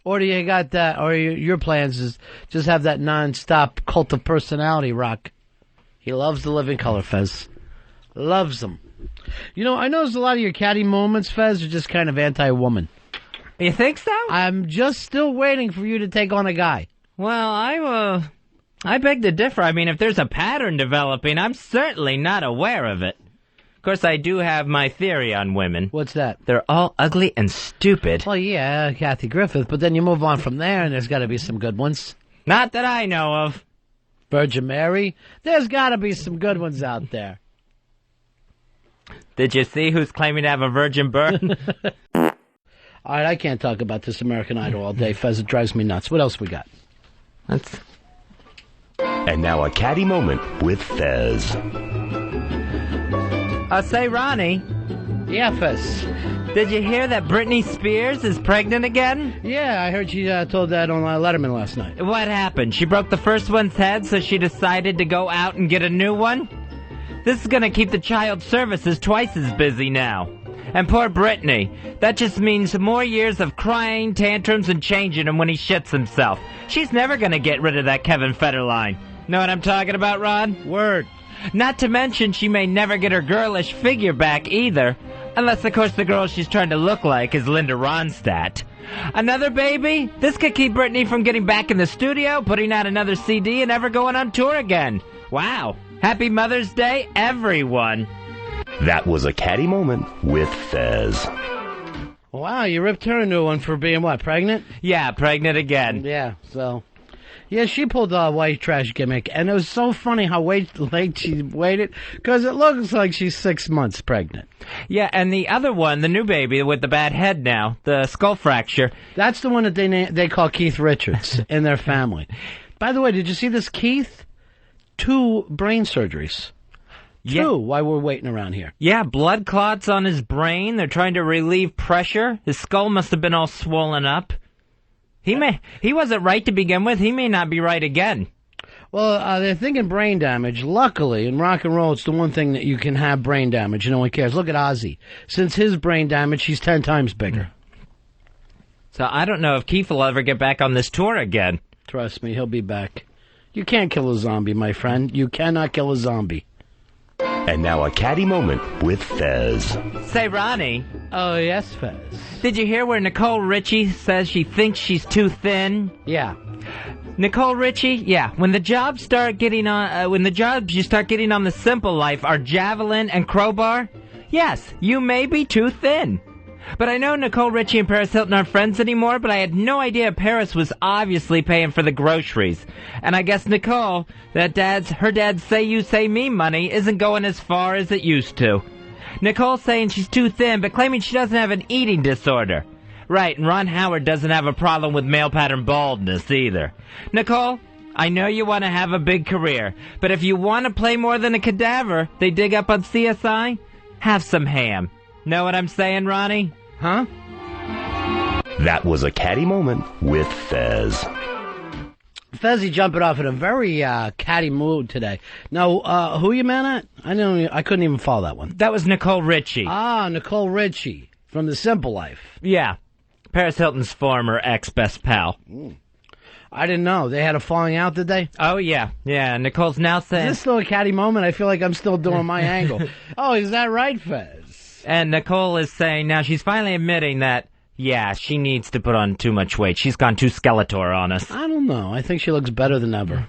Or do you got that? Or your plans is just have that non-stop cult of personality rock. He loves the living color, Fez. Loves them. You know, I noticed a lot of your catty moments, Fez, are just kind of anti-woman. You think so? I'm just still waiting for you to take on a guy. Well, I beg to differ. I mean, if there's a pattern developing, I'm certainly not aware of it. Of course, I do have my theory on women. What's that? They're all ugly and stupid. Well, yeah, Kathy Griffith, but then you move on from there, and there's got to be some good ones. Not that I know of. Virgin Mary, there's got to be some good ones out there. Did you see who's claiming to have a virgin birth? All right, I can't talk about this American Idol all day, Fez. It drives me nuts. What else we got? And now a catty moment with Fez. Say, Ronnie. Yeah, Fez. Did you hear that Britney Spears is pregnant again? Yeah, I heard she told that on Letterman last night. What happened? She broke the first one's head, so she decided to go out and get a new one? This is gonna keep the child services twice as busy now. And poor Britney. That just means more years of crying, tantrums, and changing him when he shits himself. She's never gonna get rid of that Kevin Federline. Know what I'm talking about, Ron? Word. Not to mention she may never get her girlish figure back either. Unless, of course, the girl she's trying to look like is Linda Ronstadt. Another baby? This could keep Britney from getting back in the studio, putting out another CD, and ever going on tour again. Wow. Happy Mother's Day, everyone. That was a catty moment with Fez. Wow, you ripped her a new one for being what, pregnant? Yeah, pregnant again. Yeah, so... Yeah, she pulled a white trash gimmick, and it was so funny how late she waited, because it looks like she's 6 months pregnant. Yeah, and the other one, the new baby with the bad head now, the skull fracture. That's the one that they call Keith Richards in their family. By the way, did you see this Keith? 2 brain surgeries. Yeah. 2 while we're waiting around here. Yeah, blood clots on his brain. They're trying to relieve pressure. His skull must have been all swollen up. He wasn't right to begin with. He may not be right again. Well, they're thinking brain damage. Luckily, in rock and roll, it's the one thing that you can have brain damage. No one cares. Look at Ozzy. Since his brain damage, he's 10 times bigger. So I don't know if Keith will ever get back on this tour again. Trust me, he'll be back. You can't kill a zombie, my friend. You cannot kill a zombie. And now a catty moment with Fez. Say, Ronnie. Oh, yes, Fez. Did you hear where Nicole Richie says she thinks she's too thin? Yeah. Nicole Richie, yeah. When the jobs you start getting on the simple life are javelin and crowbar, yes, you may be too thin. But I know Nicole Richie and Paris Hilton aren't friends anymore, but I had no idea Paris was obviously paying for the groceries. And I guess Nicole, her dad's say you, say me money isn't going as far as it used to. Nicole's saying she's too thin, but claiming she doesn't have an eating disorder. Right, and Ron Howard doesn't have a problem with male pattern baldness either. Nicole, I know you want to have a big career, but if you want to play more than a cadaver they dig up on CSI, have some ham. Know what I'm saying, Ronnie? Huh? That was a catty moment with Fez. Fezzy jumping off in a very catty mood today. Now, who you man at? I couldn't even follow that one. That was Nicole Richie. Ah, Nicole Richie from The Simple Life. Yeah. Paris Hilton's former ex-best pal. I didn't know. They had a falling out, did they? Oh, yeah. Yeah, Nicole's now saying... Is this still a catty moment? I feel like I'm still doing my angle. Oh, is that right, Fez? And Nicole is saying now she's finally admitting that, yeah, she needs to put on too much weight. She's gone too Skeletor on us. I don't know. I think she looks better than ever.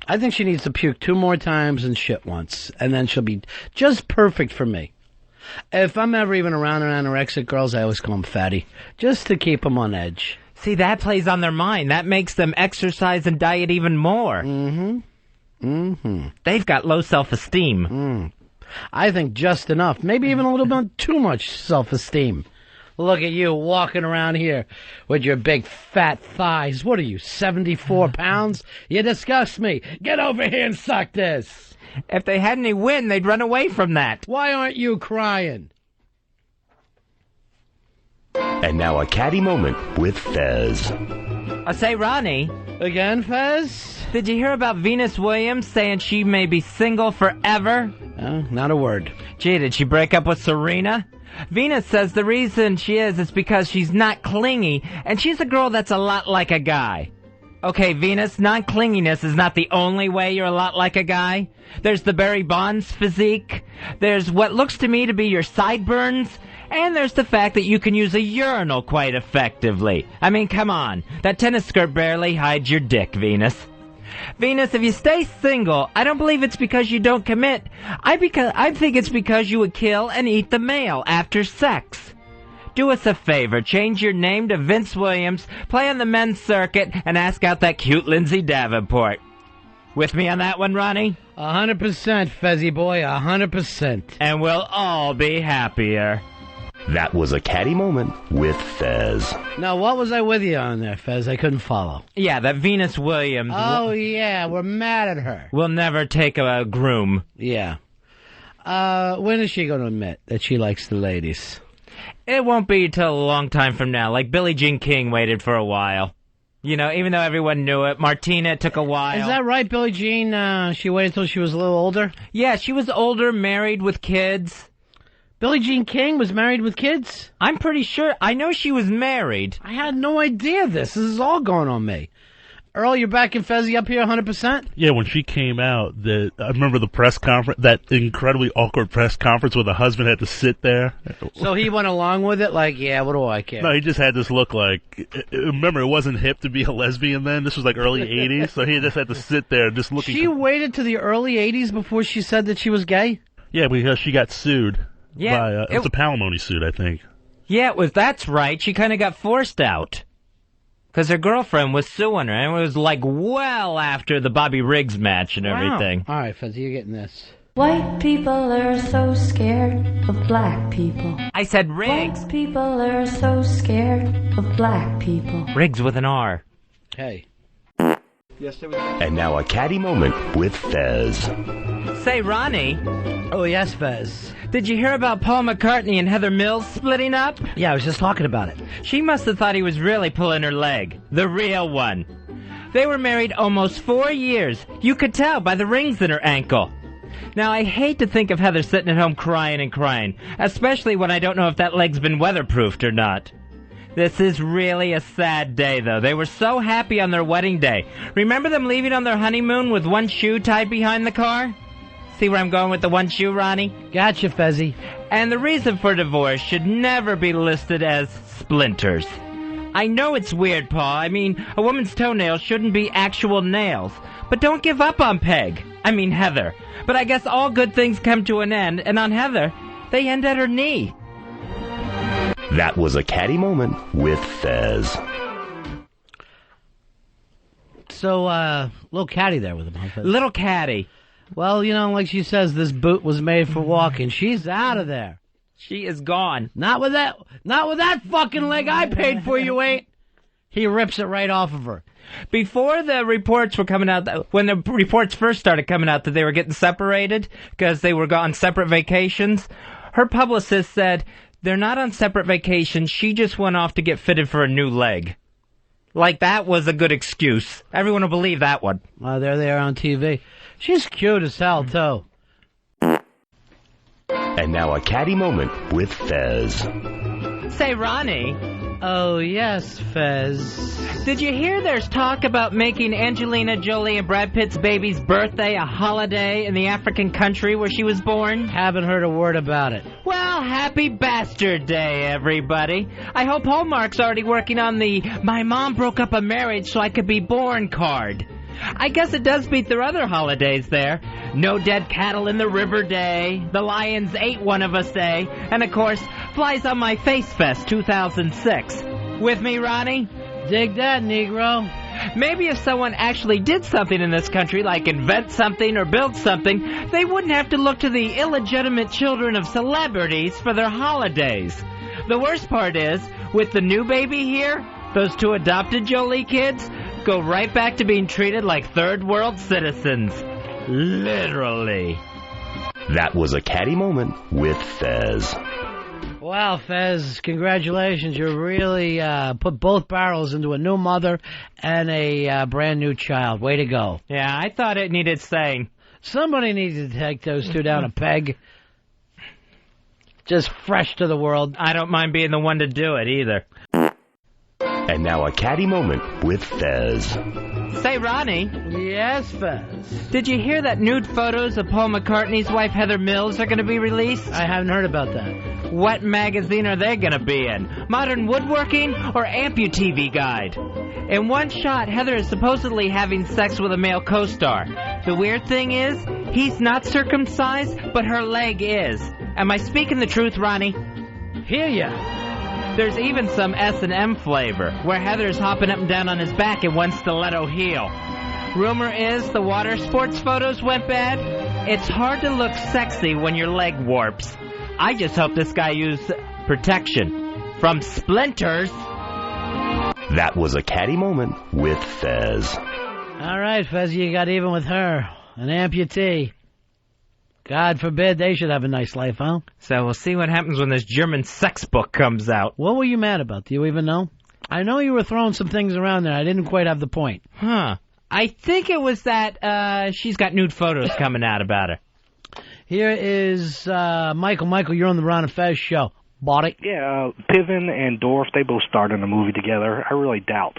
I think she needs to puke 2 more times and shit once, and then she'll be just perfect for me. If I'm ever even around anorexic girls, I always call them fatty, just to keep them on edge. See, that plays on their mind. That makes them exercise and diet even more. They've got low self-esteem. I think just enough, maybe even a little bit too much self-esteem. Look at you walking around here with your big fat thighs. What are you, 74 pounds? You disgust me. Get over here and suck this. If they had any wind, they'd run away from that. Why aren't you crying? And now a Catty Moment with Fez. I say, Ronnie. Again, Fez? Did you hear about Venus Williams saying she may be single forever? Not a word. Gee, did she break up with Serena? Venus says the reason she is because she's not clingy, and she's a girl that's a lot like a guy. Okay, Venus, non-clinginess is not the only way you're a lot like a guy. There's the Barry Bonds physique. There's what looks to me to be your sideburns. And there's the fact that you can use a urinal quite effectively. I mean, come on. That tennis skirt barely hides your dick, Venus. Venus, if you stay single, I don't believe it's because you don't commit. I think it's because you would kill and eat the male after sex. Do us a favor, change your name to Vince Williams, play on the men's circuit, and ask out that cute Lindsay Davenport. With me on that one, Ronnie? 100%, Fezzy boy, 100%. And we'll all be happier. That was a Catty Moment with Fez. Now, what was I with you on there, Fez? I couldn't follow. Yeah, that Venus Williams. Oh, yeah, we're mad at her. Will never take a groom. Yeah. When is she going to admit that she likes the ladies? It won't be till a long time from now. Like Billie Jean King waited for a while. You know, even though everyone knew it. Martina took a while. Is that right, Billie Jean? She waited until she was a little older? Yeah, she was older, married with kids. Billie Jean King was married with kids? I'm pretty sure. I know she was married. I had no idea this. This is all going on me. Earl, you're back in Fezzy up here 100%? Yeah, when she came out, I remember the press conference, that incredibly awkward press conference where the husband had to sit there. So he went along with it like, yeah, what do I care? No, he just had this look like, remember, it wasn't hip to be a lesbian then. This was like early 80s, so he just had to sit there just looking. She waited to the early 80s before she said that she was gay? Yeah, because she got sued. Yeah. By, it was a palimony suit, I think. Yeah, that's right. She kind of got forced out. Because her girlfriend was suing her, and it was like well after the Bobby Riggs match and everything. All right, Fezzy, you're getting this. White people are so scared of black people. I said Riggs. White people are so scared of black people. Riggs with an R. Hey. And now a Catty Moment with Fez. Say, Ronnie. Oh, yes, Fez. Did you hear about Paul McCartney and Heather Mills splitting up? Yeah, I was just talking about it. She must have thought he was really pulling her leg. The real one. They were married almost 4 years. You could tell by the rings in her ankle. Now, I hate to think of Heather sitting at home crying and crying, especially when I don't know if that leg's been weatherproofed or not. This is really a sad day, though. They were so happy on their wedding day. Remember them leaving on their honeymoon with one shoe tied behind the car? See where I'm going with the one shoe, Ronnie? Gotcha, Fezzy. And the reason for divorce should never be listed as splinters. I know it's weird, Paul. I mean, a woman's toenails shouldn't be actual nails. But don't give up on Heather. But I guess all good things come to an end, and on Heather, they end at her knee. That was a Catty Moment with Fez. So, little Catty there with him, huh, Fez? Little Catty. Well, you know, like she says, this boot was made for walking. She's out of there. She is gone. Not with that fucking leg I paid for, you ain't. He rips it right off of her. Before the reports were coming out, when the reports first started coming out that they were getting separated because they were on separate vacations, her publicist said they're not on separate vacations. She just went off to get fitted for a new leg. Like, that was a good excuse. Everyone will believe that one. There they are on TV. She's cute as hell, too. And now a Catty Moment with Fez. Say, Ronnie. Oh, yes, Fez. Did you hear there's talk about making Angelina Jolie and Brad Pitt's baby's birthday a holiday in the African country where she was born? Haven't heard a word about it. Well, happy Bastard Day, everybody. I hope Hallmark's already working on the "My mom broke up a marriage so I could be born" card. I guess it does beat their other holidays there. No dead cattle in the river day, the lions ate one of us day, and of course, Flies on My Face Fest 2006. With me, Ronnie? Dig that, Negro. Maybe if someone actually did something in this country, like invent something or build something, they wouldn't have to look to the illegitimate children of celebrities for their holidays. The worst part is, with the new baby here, those two adopted Jolie kids go right back to being treated like third world citizens. Literally. That was a Catty Moment with Fez. Wow, Fez, congratulations. You really put both barrels into a new mother and a brand new child. Way to go. Yeah, I thought it needed saying. Somebody needs to take those two down a peg. Just fresh to the world. I don't mind being the one to do it either. And now a Catty Moment with Fez. Say, Ronnie. Yes, Fez. Did you hear that nude photos of Paul McCartney's wife Heather Mills are going to be released? I haven't heard about that. What magazine are they going to be in? Modern Woodworking or Amputee Guide? In one shot, Heather is supposedly having sex with a male co-star. The weird thing is, he's not circumcised, but her leg is. Am I speaking the truth, Ronnie? Hear ya. There's even some S&M flavor, where Heather's hopping up and down on his back in one stiletto heel. Rumor is the water sports photos went bad. It's hard to look sexy when your leg warps. I just hope this guy used protection from splinters. That was a Catty Moment with Fez. All right, Fez, you got even with her. An amputee. God forbid they should have a nice life, huh? So we'll see what happens when this German sex book comes out. What were you mad about? Do you even know? I know you were throwing some things around there. I didn't quite have the point. Huh. I think it was that she's got nude photos coming out about her. Here is Michael. Michael, you're on the Ron and Fez show. Bought it? Yeah, Piven and Dorff, they both starred in a movie together. I really doubt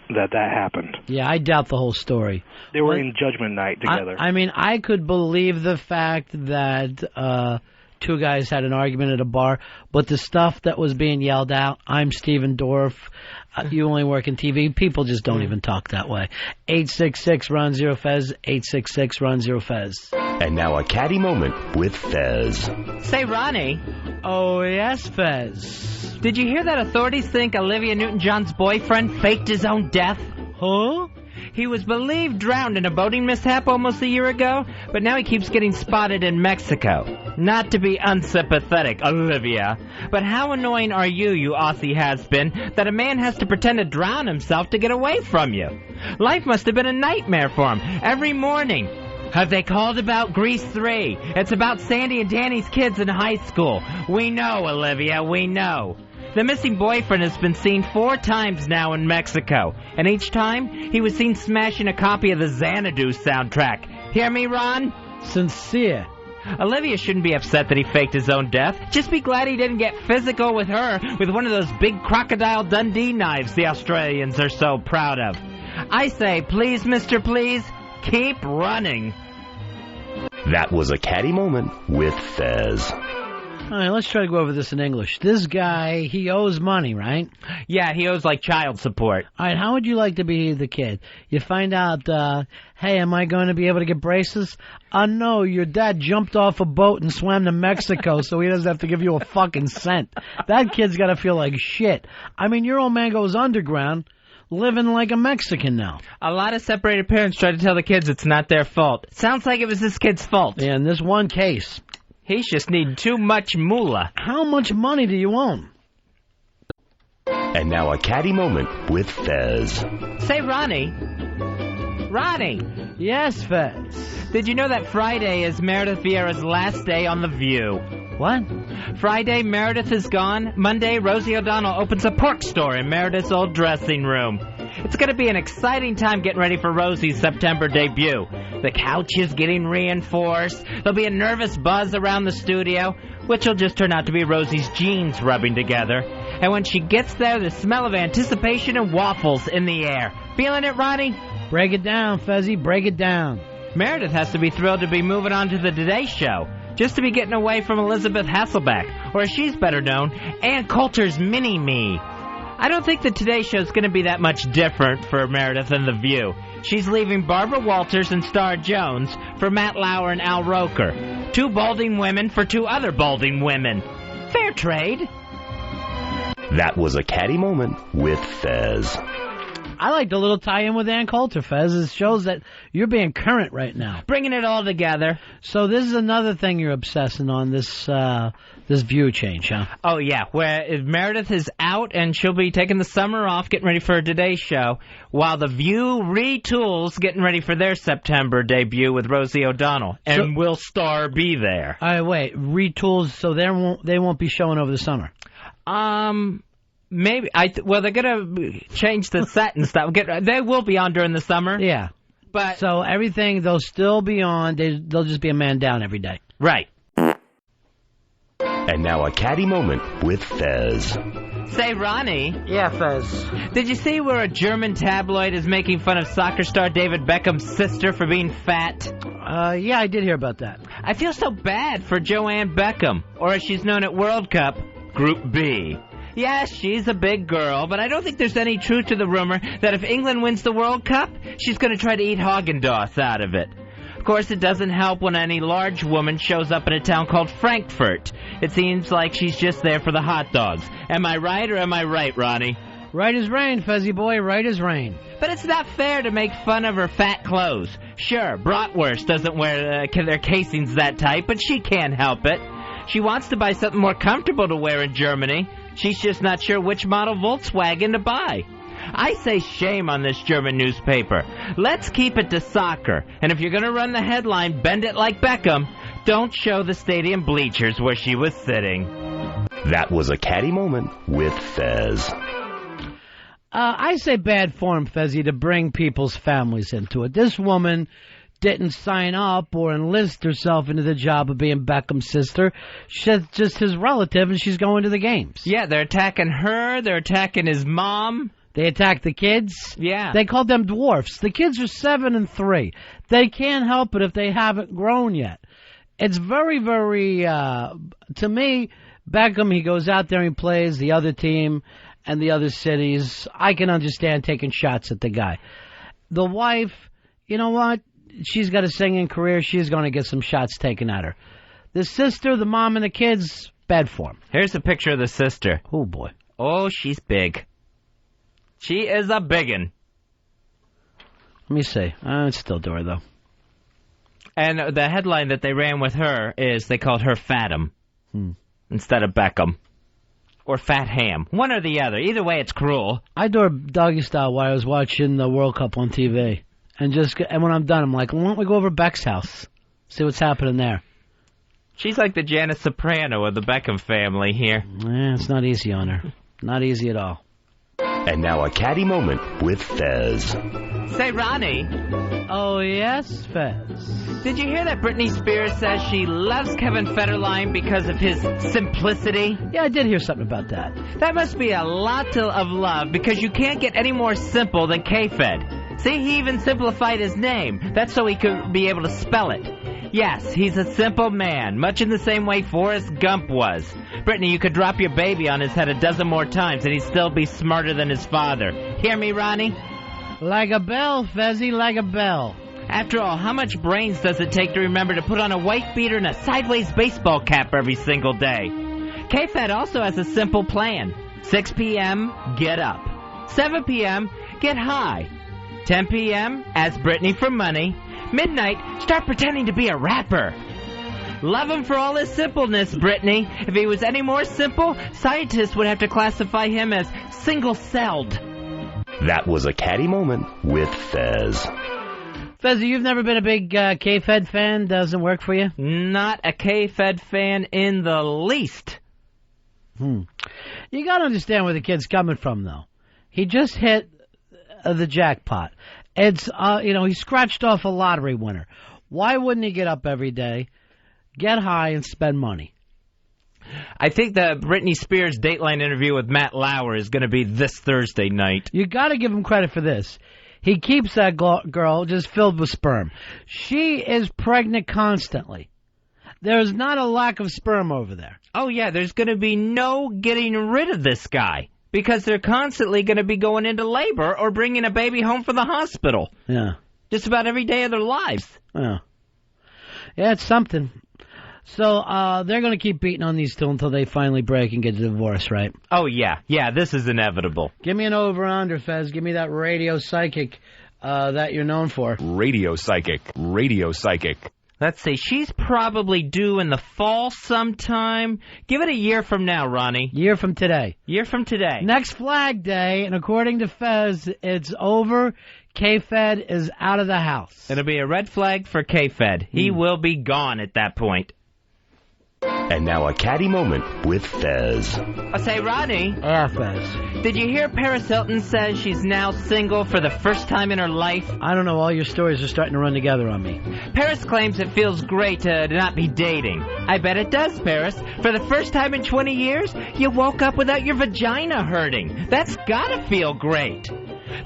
that happened. Yeah, I doubt the whole story. They were in Judgment Night together. I mean, I could believe the fact that two guys had an argument at a bar, but the stuff that was being yelled out, I'm Steven Dorff, you only work in TV, people just don't even talk that way. 866-RON-0-FEZ, 866-RON-0-FEZ. And now a Catty Moment with Fez. Say, Ronnie. Oh, yes, Fez. Did you hear that authorities think Olivia Newton-John's boyfriend faked his own death? Huh? He was believed drowned in a boating mishap almost a year ago, but now he keeps getting spotted in Mexico. Not to be unsympathetic, Olivia, but how annoying are you Aussie has-been, that a man has to pretend to drown himself to get away from you? Life must have been a nightmare for him every morning. Have they called about Grease 3? It's about Sandy and Danny's kids in high school. We know, Olivia, we know. The missing boyfriend has been seen 4 times now in Mexico, and each time he was seen smashing a copy of the Xanadu soundtrack. Hear me, Ron? Sincere. Olivia shouldn't be upset that he faked his own death. Just be glad he didn't get physical with her with one of those big Crocodile Dundee knives the Australians are so proud of. I say, please, Mr. Please, keep running. That was a Catty Moment with Fez. All right, let's try to go over this in English. This guy, he owes money, right? Yeah, he owes, like, child support. All right, how would you like to be the kid? You find out, hey, am I going to be able to get braces? No, your dad jumped off a boat and swam to Mexico, so he doesn't have to give you a fucking cent. That kid's got to feel like shit. I mean, your old man goes underground, living like a Mexican now. A lot of separated parents try to tell the kids it's not their fault. Sounds like it was this kid's fault. Yeah, in this one case. He's just needing too much moolah. How much money do you own? And now a Catty Moment with Fez. Say, Ronnie. Ronnie. Yes, Fez. Did you know that Friday is Meredith Vieira's last day on The View? What? Friday, Meredith is gone. Monday, Rosie O'Donnell opens a pork store in Meredith's old dressing room. It's going to be an exciting time getting ready for Rosie's September debut. The couch is getting reinforced. There'll be a nervous buzz around the studio, which will just turn out to be Rosie's jeans rubbing together. And when she gets there, the smell of anticipation and waffles in the air. Feeling it, Ronnie? Break it down, Fezzy. Break it down. Meredith has to be thrilled to be moving on to the Today Show. Just to be getting away from Elizabeth Hasselbeck, or as she's better known, Ann Coulter's Mini-Me. I don't think the Today Show's going to be that much different for Meredith than The View. She's leaving Barbara Walters and Star Jones for Matt Lauer and Al Roker. 2 balding women for 2 other balding women. Fair trade. That was a Catty Moment with Fez. I like the little tie-in with Ann Coulter, Fez. It shows that you're being current right now. Bringing it all together. So this is another thing you're obsessing on, this View change, huh? Oh, yeah, where Meredith is out and she'll be taking the summer off, getting ready for her Today Show, while The View retools, getting ready for their September debut with Rosie O'Donnell. And will Star be there? All right, wait, retools, so they won't be showing over the summer? Maybe. Well, they're going to change the set and stuff. They will be on during the summer. Yeah. But so everything, they'll still be on. They'll just be a man down every day. Right. And now a Catty Moment with Fez. Say, Ronnie. Yeah, Fez. Did you see where a German tabloid is making fun of soccer star David Beckham's sister for being fat? Yeah, I did hear about that. I feel so bad for Joanne Beckham, or as she's known at World Cup, Group B. Yes, she's a big girl, but I don't think there's any truth to the rumor that if England wins the World Cup, she's going to try to eat Haagen-Dazs out of it. Of course, it doesn't help when any large woman shows up in a town called Frankfurt. It seems like she's just there for the hot dogs. Am I right or am I right, Ronnie? Right as rain, Fezzy boy, right as rain. But it's not fair to make fun of her fat clothes. Sure, Bratwurst doesn't wear their casings that tight, but she can't help it. She wants to buy something more comfortable to wear in Germany. She's just not sure which model Volkswagen to buy. I say shame on this German newspaper. Let's keep it to soccer. And if you're going to run the headline, bend it like Beckham, don't show the stadium bleachers where she was sitting. That was a Catty Moment with Fez. I say bad form, Fezzy, to bring people's families into it. This woman didn't sign up or enlist herself into the job of being Beckham's sister. She's just his relative, and she's going to the games. Yeah, they're attacking her. They're attacking his mom. They attacked the kids. Yeah. They called them dwarfs. The kids are 7 and 3. They can't help it if they haven't grown yet. It's very, very, to me, Beckham, he goes out there and plays the other team and the other cities. I can understand taking shots at the guy. The wife, you know what? She's got a singing career. She's going to get some shots taken at her. The sister, the mom, and the kids, bad form. Here's a picture of the sister. Oh, boy. Oh, she's big. She is a biggin. Let me see. I'd still do her, though. And the headline that they ran with her is they called her Fathom instead of Beckham. Or Fat Ham. One or the other. Either way, it's cruel. I do her doggy style while I was watching the World Cup on TV. And when I'm done, I'm like, why don't we go over to Beck's house? See what's happening there. She's like the Janice Soprano of the Beckham family here. Yeah, it's not easy on her. Not easy at all. And now a Catty Moment with Fez. Say, Ronnie. Oh, yes, Fez. Did you hear that Britney Spears says she loves Kevin Federline because of his simplicity? Yeah, I did hear something about that. That must be a lot of love, because you can't get any more simple than K-Fed. See, he even simplified his name. That's so he could be able to spell it. Yes, he's a simple man, much in the same way Forrest Gump was. Brittany, you could drop your baby on his head a dozen more times and he'd still be smarter than his father. Hear me, Ronnie? Like a bell, Fezzy, like a bell. After all, how much brains does it take to remember to put on a white beater and a sideways baseball cap every single day? K-Fed also has a simple plan. 6 p.m., get up. 7 p.m., get high. 10 p.m., ask Brittany for money. Midnight, start pretending to be a rapper. Love him for all his simpleness, Brittany. If he was any more simple, scientists would have to classify him as single-celled. That was a Catty Moment with Fez. Fez, you've never been a big K-Fed fan? Doesn't work for you? Not a K-Fed fan in the least. You got to understand where the kid's coming from, though. He just hit the jackpot. It's, he scratched off a lottery winner. Why wouldn't he get up every day, get high, and spend money? I think the Britney Spears Dateline interview with Matt Lauer is going to be this Thursday night. You got to give him credit for this. He keeps that girl just filled with sperm. She is pregnant constantly. There's not a lack of sperm over there. Oh, yeah, there's going to be no getting rid of this guy. because they're constantly going to be going into labor or bringing a baby home from the hospital. Yeah. Just about every day of their lives. Yeah. Yeah, it's something. So they're going to keep beating on these two until they finally break and get a divorce, right? Oh, yeah. Yeah, this is inevitable. Give me an over-under, Fez. Give me that radio psychic that you're known for. Radio psychic. Radio psychic. Let's see. She's probably due in the fall sometime. Give it a year from now, Ronnie. Year from today. Year from today. Next Flag Day, and according to Fez, it's over. K-Fed is out of the house. It'll be a red flag for K-Fed. He will be gone at that point. And now a Catty Moment with Fez. I say, Ronnie. Yeah, Fez. Did you hear Paris Hilton says she's now single for the first time in her life? I don't know. All your stories are starting to run together on me. Paris claims it feels great to not be dating. I bet it does, Paris. For the first time in 20 years, you woke up without your vagina hurting. That's gotta feel great.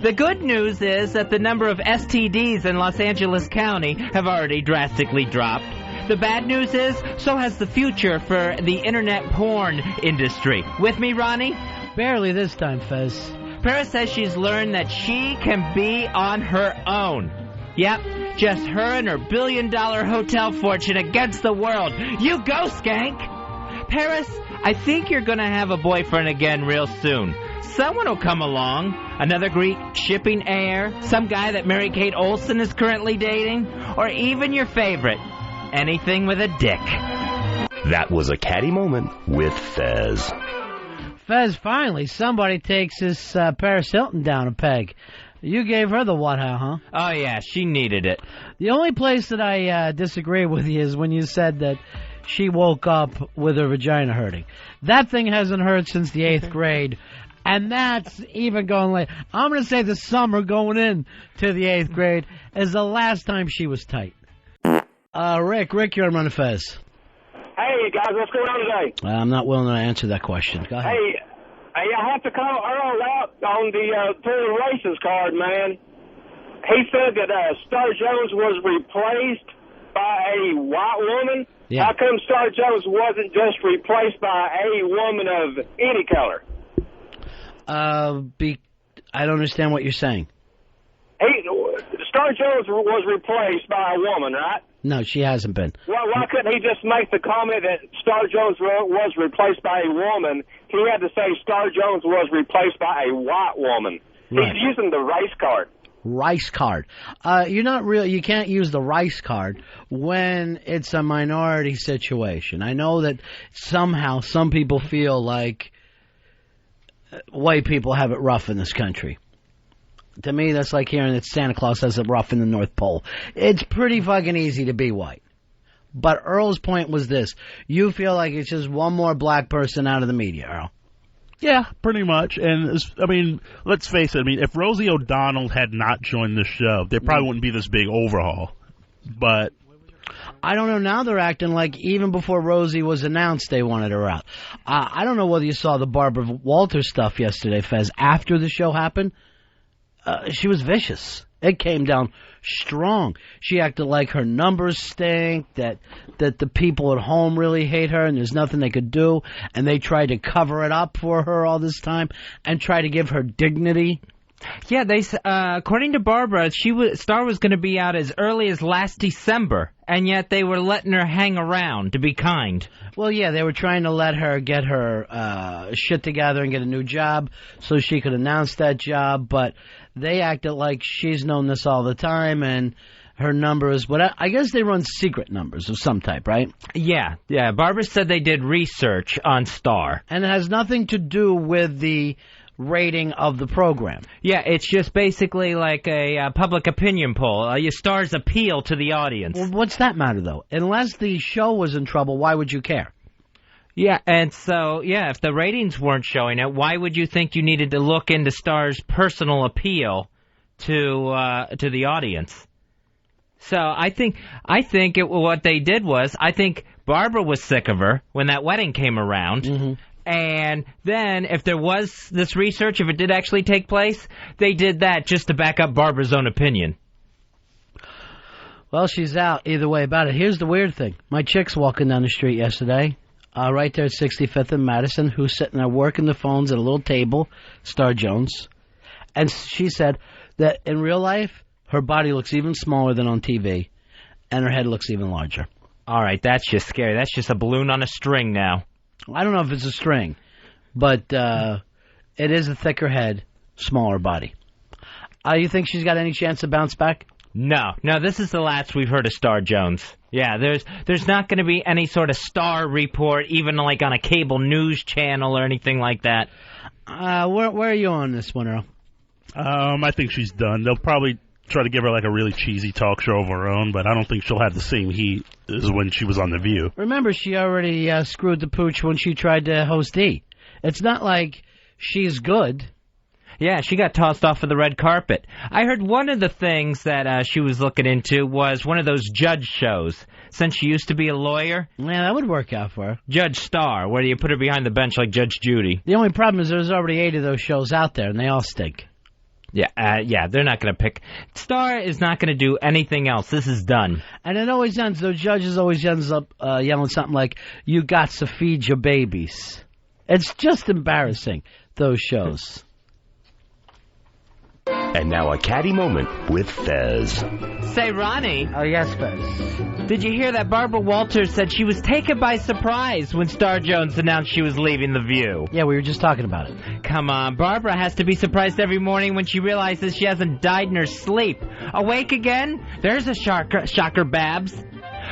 The good news is that the number of STDs in Los Angeles County have already drastically dropped. The bad news is, so has the future for the internet porn industry. With me, Ronnie? Barely this time, Fez. Paris says she's learned that she can be on her own. Yep, just her and her billion-dollar hotel fortune against the world. You go, skank! Paris, I think you're gonna have a boyfriend again real soon. Someone will come along. Another Greek shipping heir, some guy that Mary-Kate Olsen is currently dating, or even your favorite, anything with a dick. That was a Catty Moment with Fez. Fez, finally, somebody takes this Paris Hilton down a peg. You gave her the what, huh? Oh, yeah, she needed it. The only place that I disagree with you is when you said that she woke up with her vagina hurting. That thing hasn't hurt since the 8th grade. And that's even going late. I'm going to say the summer going in to the 8th grade is the last time she was tight. Rick, you're on Run Fez. Hey, guys, what's going on today? I'm not willing to answer that question. Go ahead. Hey, I have to call Earl out on the Through Races card, man. He said that Star Jones was replaced by a white woman. Yeah. How come Star Jones wasn't just replaced by a woman of any color? I don't understand what you're saying. Star Jones was replaced by a woman, right? No, she hasn't been. Well, why couldn't he just make the comment that Star Jones was replaced by a woman? He had to say Star Jones was replaced by a white woman. Right. He's using the race card. Rice card. You can't use the rice card when it's a minority situation. I know that somehow some people feel like white people have it rough in this country. To me, that's like hearing that Santa Claus has it rough in the North Pole. It's pretty fucking easy to be white. But Earl's point was this. You feel like it's just one more black person out of the media, Earl. Yeah, pretty much. And, I mean, let's face it. I mean, if Rosie O'Donnell had not joined the show, there probably wouldn't be this big overhaul. But I don't know. Now they're acting like even before Rosie was announced, they wanted her out. I don't know whether you saw the Barbara Walters stuff yesterday, Fez. After the show happened, she was vicious. It came down strong. She acted like her numbers stink, that the people at home really hate her and there's nothing they could do, and they tried to cover it up for her all this time and try to give her dignity. Yeah, according to Barbara, Star was going to be out as early as last December, and yet they were letting her hang around to be kind. Well, yeah, they were trying to let her get her shit together and get a new job so she could announce that job, but they acted like she's known this all the time, and her numbers, but I guess they run secret numbers of some type, right? Yeah. Barbara said they did research on Star. And it has nothing to do with the rating of the program. Yeah, it's just basically like a public opinion poll. Your Star's appeal to the audience. Well, what's that matter, though? Unless the show was in trouble, why would you care? Yeah, and so, if the ratings weren't showing it, why would you think you needed to look into Star's personal appeal to the audience? So I think what they did was, I think Barbara was sick of her when that wedding came around. Mm-hmm. And then, if there was this research, if it did actually take place, they did that just to back up Barbara's own opinion. Well, she's out either way about it. Here's the weird thing. My chick's walking down the street yesterday. right there at 65th and Madison, who's sitting there working the phones at a little table, Star Jones. And she said that in real life, her body looks even smaller than on TV, and her head looks even larger. All right, that's just scary. That's just a balloon on a string now. I don't know if it's a string, but it is a thicker head, smaller body. You think she's got any chance to bounce back? No, this is the last we've heard of Star Jones. Yeah, there's not going to be any sort of star report, even like on a cable news channel or anything like that. Where are you on this one, Earl? I think she's done. They'll probably try to give her like a really cheesy talk show of her own, but I don't think she'll have the same heat as when she was on The View. Remember, she already screwed the pooch when she tried to host E! It's not like she's good. Yeah, she got tossed off of the red carpet. I heard one of the things that she was looking into was one of those judge shows, since she used to be a lawyer. Yeah, that would work out for her. Judge Star, where you put her behind the bench like Judge Judy. The only problem is there's already 8 of those shows out there, and they all stink. Yeah, they're not going to pick. Star is not going to do anything else. This is done. And it always ends, those judges always ends up yelling something like, "You got to feed your babies." It's just embarrassing, those shows. And now a Catty Moment with Fez. Say, Ronnie. Oh, yes, Fez. Did you hear that Barbara Walters said she was taken by surprise when Star Jones announced she was leaving The View? Yeah, we were just talking about it. Come on, Barbara has to be surprised every morning when she realizes she hasn't died in her sleep. Awake again? There's a shocker, Babs.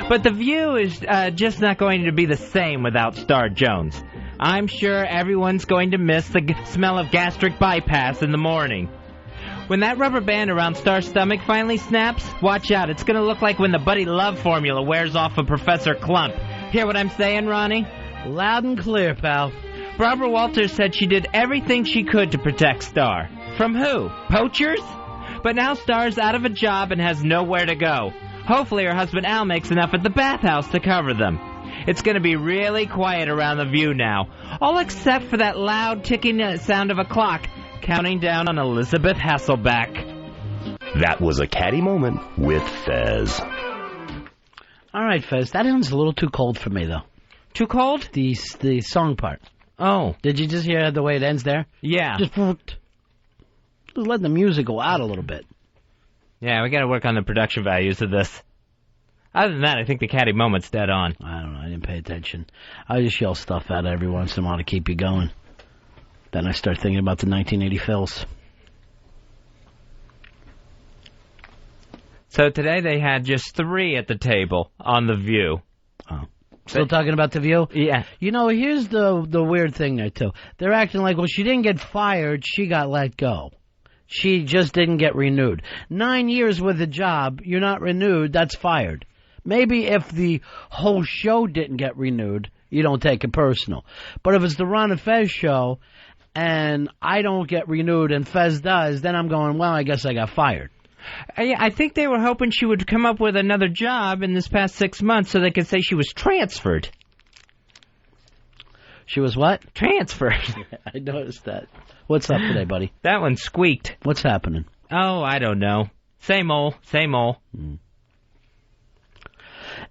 But The View is just not going to be the same without Star Jones. I'm sure everyone's going to miss the smell of gastric bypass in the morning. When that rubber band around Star's stomach finally snaps, watch out. It's going to look like when the Buddy Love formula wears off of Professor Clump. Hear what I'm saying, Ronnie? Loud and clear, pal. Barbara Walters said she did everything she could to protect Star. From who? Poachers? But now Star's out of a job and has nowhere to go. Hopefully her husband Al makes enough at the bathhouse to cover them. It's going to be really quiet around The View now, all except for that loud ticking sound of a clock counting down on Elizabeth Hasselbeck. That was a Catty Moment with Fez. All right, Fez, that one's a little too cold for me, though. Too cold? The song part. Oh. Did you just hear the way it ends there? Yeah. Just let the music go out a little bit. Yeah, we got to work on the production values of this. Other than that, I think the Catty Moment's dead on. I don't know. I didn't pay attention. I just yell stuff out every once in a while to keep you going. Then I start thinking about the 1980 fills. So today they had just 3 at the table on The View. Oh. Still talking about The View? Yeah. You know, here's the weird thing there, too. They're acting like, well, she didn't get fired, she got let go. She just didn't get renewed. 9 years with a job, you're not renewed, that's fired. Maybe if the whole show didn't get renewed, you don't take it personal. But if it's the Ron and Fez show, and I don't get renewed and Fez does, then I'm going, well, I guess I got fired. I think they were hoping she would come up with another job in this past 6 months so they could say she was transferred. She was what? Transferred. I noticed that. What's up today, buddy? That one squeaked. What's happening? Oh, I don't know. Same old, same old.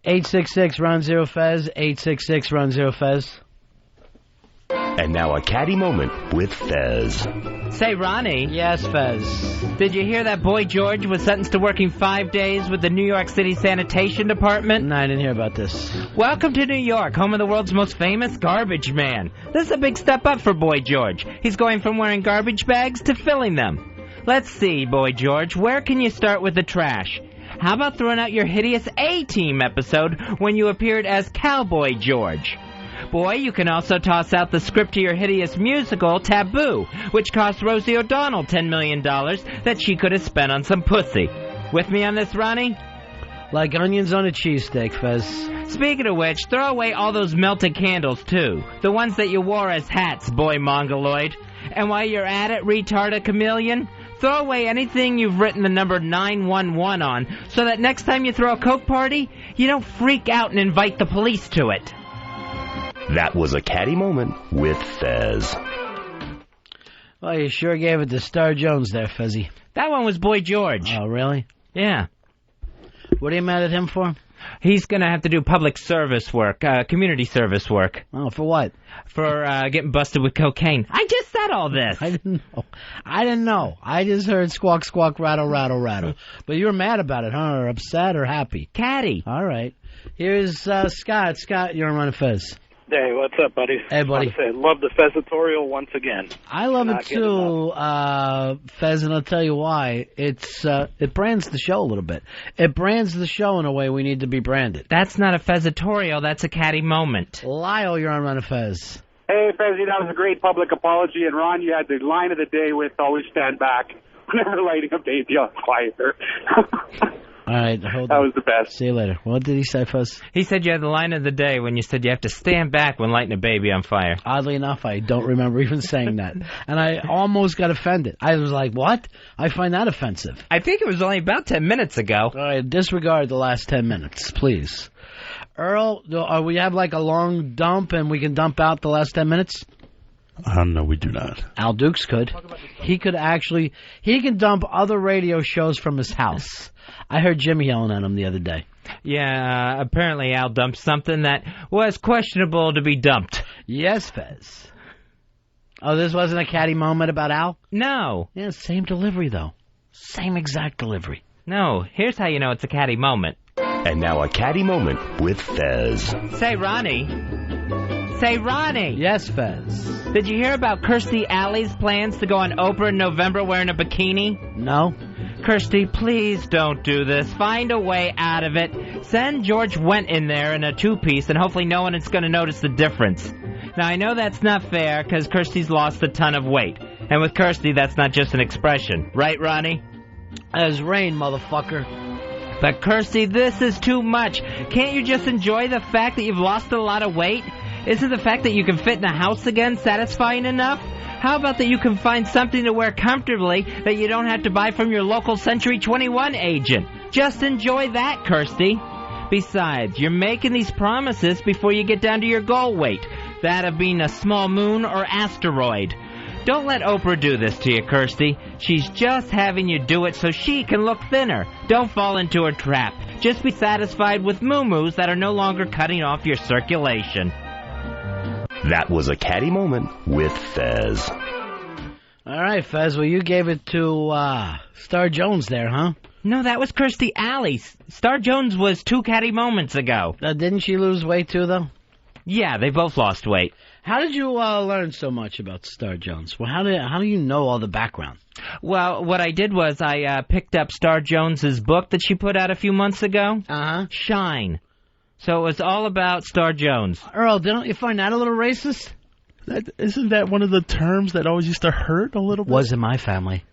866-RON-0-FEZ, 866-RON-0-FEZ. And now a Catty Moment with Fez. Say, Ronnie. Yes, Fez. Did you hear that Boy George was sentenced to working 5 days with the New York City Sanitation Department? No, I didn't hear about this. Welcome to New York, home of the world's most famous garbage man. This is a big step up for Boy George. He's going from wearing garbage bags to filling them. Let's see, Boy George, where can you start with the trash? How about throwing out your hideous A-Team episode when you appeared as Cowboy George? Boy, you can also toss out the script to your hideous musical, Taboo, which cost Rosie O'Donnell $10 million that she could have spent on some pussy. With me on this, Ronnie? Like onions on a cheesesteak, Fez. Speaking of which, throw away all those melted candles, too. The ones that you wore as hats, boy mongoloid. And while you're at it, retard a chameleon, throw away anything you've written the number 911 on, so that next time you throw a Coke party, you don't freak out and invite the police to it. That was a Catty Moment with Fez. Well, you sure gave it to Star Jones there, Fezzy. That one was Boy George. Oh, really? Yeah. What are you mad at him for? He's going to have to do public service work, community service work. Oh, for what? For getting busted with cocaine. I just said all this. I didn't know. I just heard squawk, squawk, rattle, rattle, rattle. But you were mad about it, huh? Or upset or happy? Catty. All right. Here's Scott. Scott, you're on Run Fez. Hey, what's up, buddy? Hey, buddy. I love the Fezatorial once again. I love it too, Fez, and I'll tell you why. It brands the show a little bit. It brands the show in a way we need to be branded. That's not a Fezatorial, that's a Catty Moment. Lyle, you're on Run Fez. Hey, Fezzy, that was a great public apology. And Ron, you had the line of the day with always stand back whenever lighting a baby on fire. All right, hold on. That was the best. See you later. What did he say, Fuzz? He said you had the line of the day when you said you have to stand back when lighting a baby on fire. Oddly enough, I don't remember even saying that. And I almost got offended. I was like, what? I find that offensive. I think it was only about 10 minutes ago. All right, disregard the last 10 minutes, please. Earl, we have like a long dump and we can dump out the last 10 minutes? No, we do not. Al Dukes could. He can dump other radio shows from his house. I heard Jimmy yelling at him the other day. Yeah, apparently Al dumped something that was questionable to be dumped. Yes, Fez. Oh, this wasn't a catty moment about Al? No. Yeah, same delivery, though. Same exact delivery. No, here's how you know it's a catty moment. And now a Catty Moment with Fez. Say, Ronnie. Say, Ronnie. Yes, Fez. Did you hear about Kirstie Alley's plans to go on Oprah in November wearing a bikini? No. Kirstie, please don't do this. Find a way out of it. Send George Wendt in there in a two-piece, and hopefully no one is going to notice the difference. Now, I know that's not fair, because Kirstie's lost a ton of weight. And with Kirstie, that's not just an expression. Right, Ronnie? As rain, motherfucker. But, Kirstie, this is too much. Can't you just enjoy the fact that you've lost a lot of weight? Isn't the fact that you can fit in a house again satisfying enough? How about that you can find something to wear comfortably that you don't have to buy from your local Century 21 agent? Just enjoy that, Kirstie. Besides, you're making these promises before you get down to your goal weight, that of being a small moon or asteroid. Don't let Oprah do this to you, Kirstie. She's just having you do it so she can look thinner. Don't fall into her trap. Just be satisfied with moo-moos that are no longer cutting off your circulation. That was a Catty Moment with Fez. All right, Fez. Well, you gave it to Star Jones there, huh? No, that was Kirstie Alley. Star Jones was 2 Catty Moments ago. Didn't she lose weight, too, though? Yeah, they both lost weight. How did you learn so much about Star Jones? Well, how do you know all the background? Well, what I did was I picked up Star Jones's book that she put out a few months ago. Uh-huh. Shine. So it was all about Star Jones. Earl, don't you find that a little racist? Isn't that one of the terms that always used to hurt a little bit? Was in my family.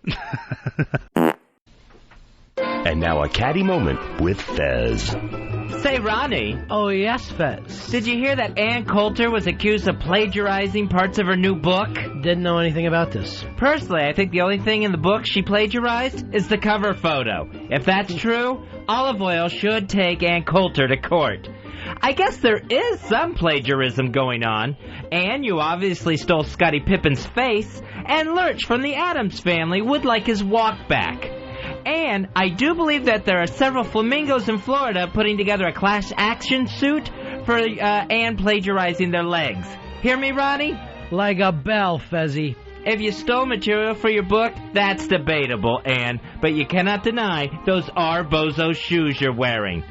And now a Catty Moment with Fez. Say, Ronnie. Oh, yes, Fez. Did you hear that Ann Coulter was accused of plagiarizing parts of her new book? Didn't know anything about this. Personally, I think the only thing in the book she plagiarized is the cover photo. If that's true, Olive Oil should take Ann Coulter to court. I guess there is some plagiarism going on. And you obviously stole Scottie Pippen's face, and Lurch from the Addams Family would like his walk back. And I do believe that there are several flamingos in Florida putting together a class action suit for Ann plagiarizing their legs. Hear me, Ronnie? Like a bell, Fezzy. If you stole material for your book, that's debatable, Ann. But you cannot deny those are bozo shoes you're wearing.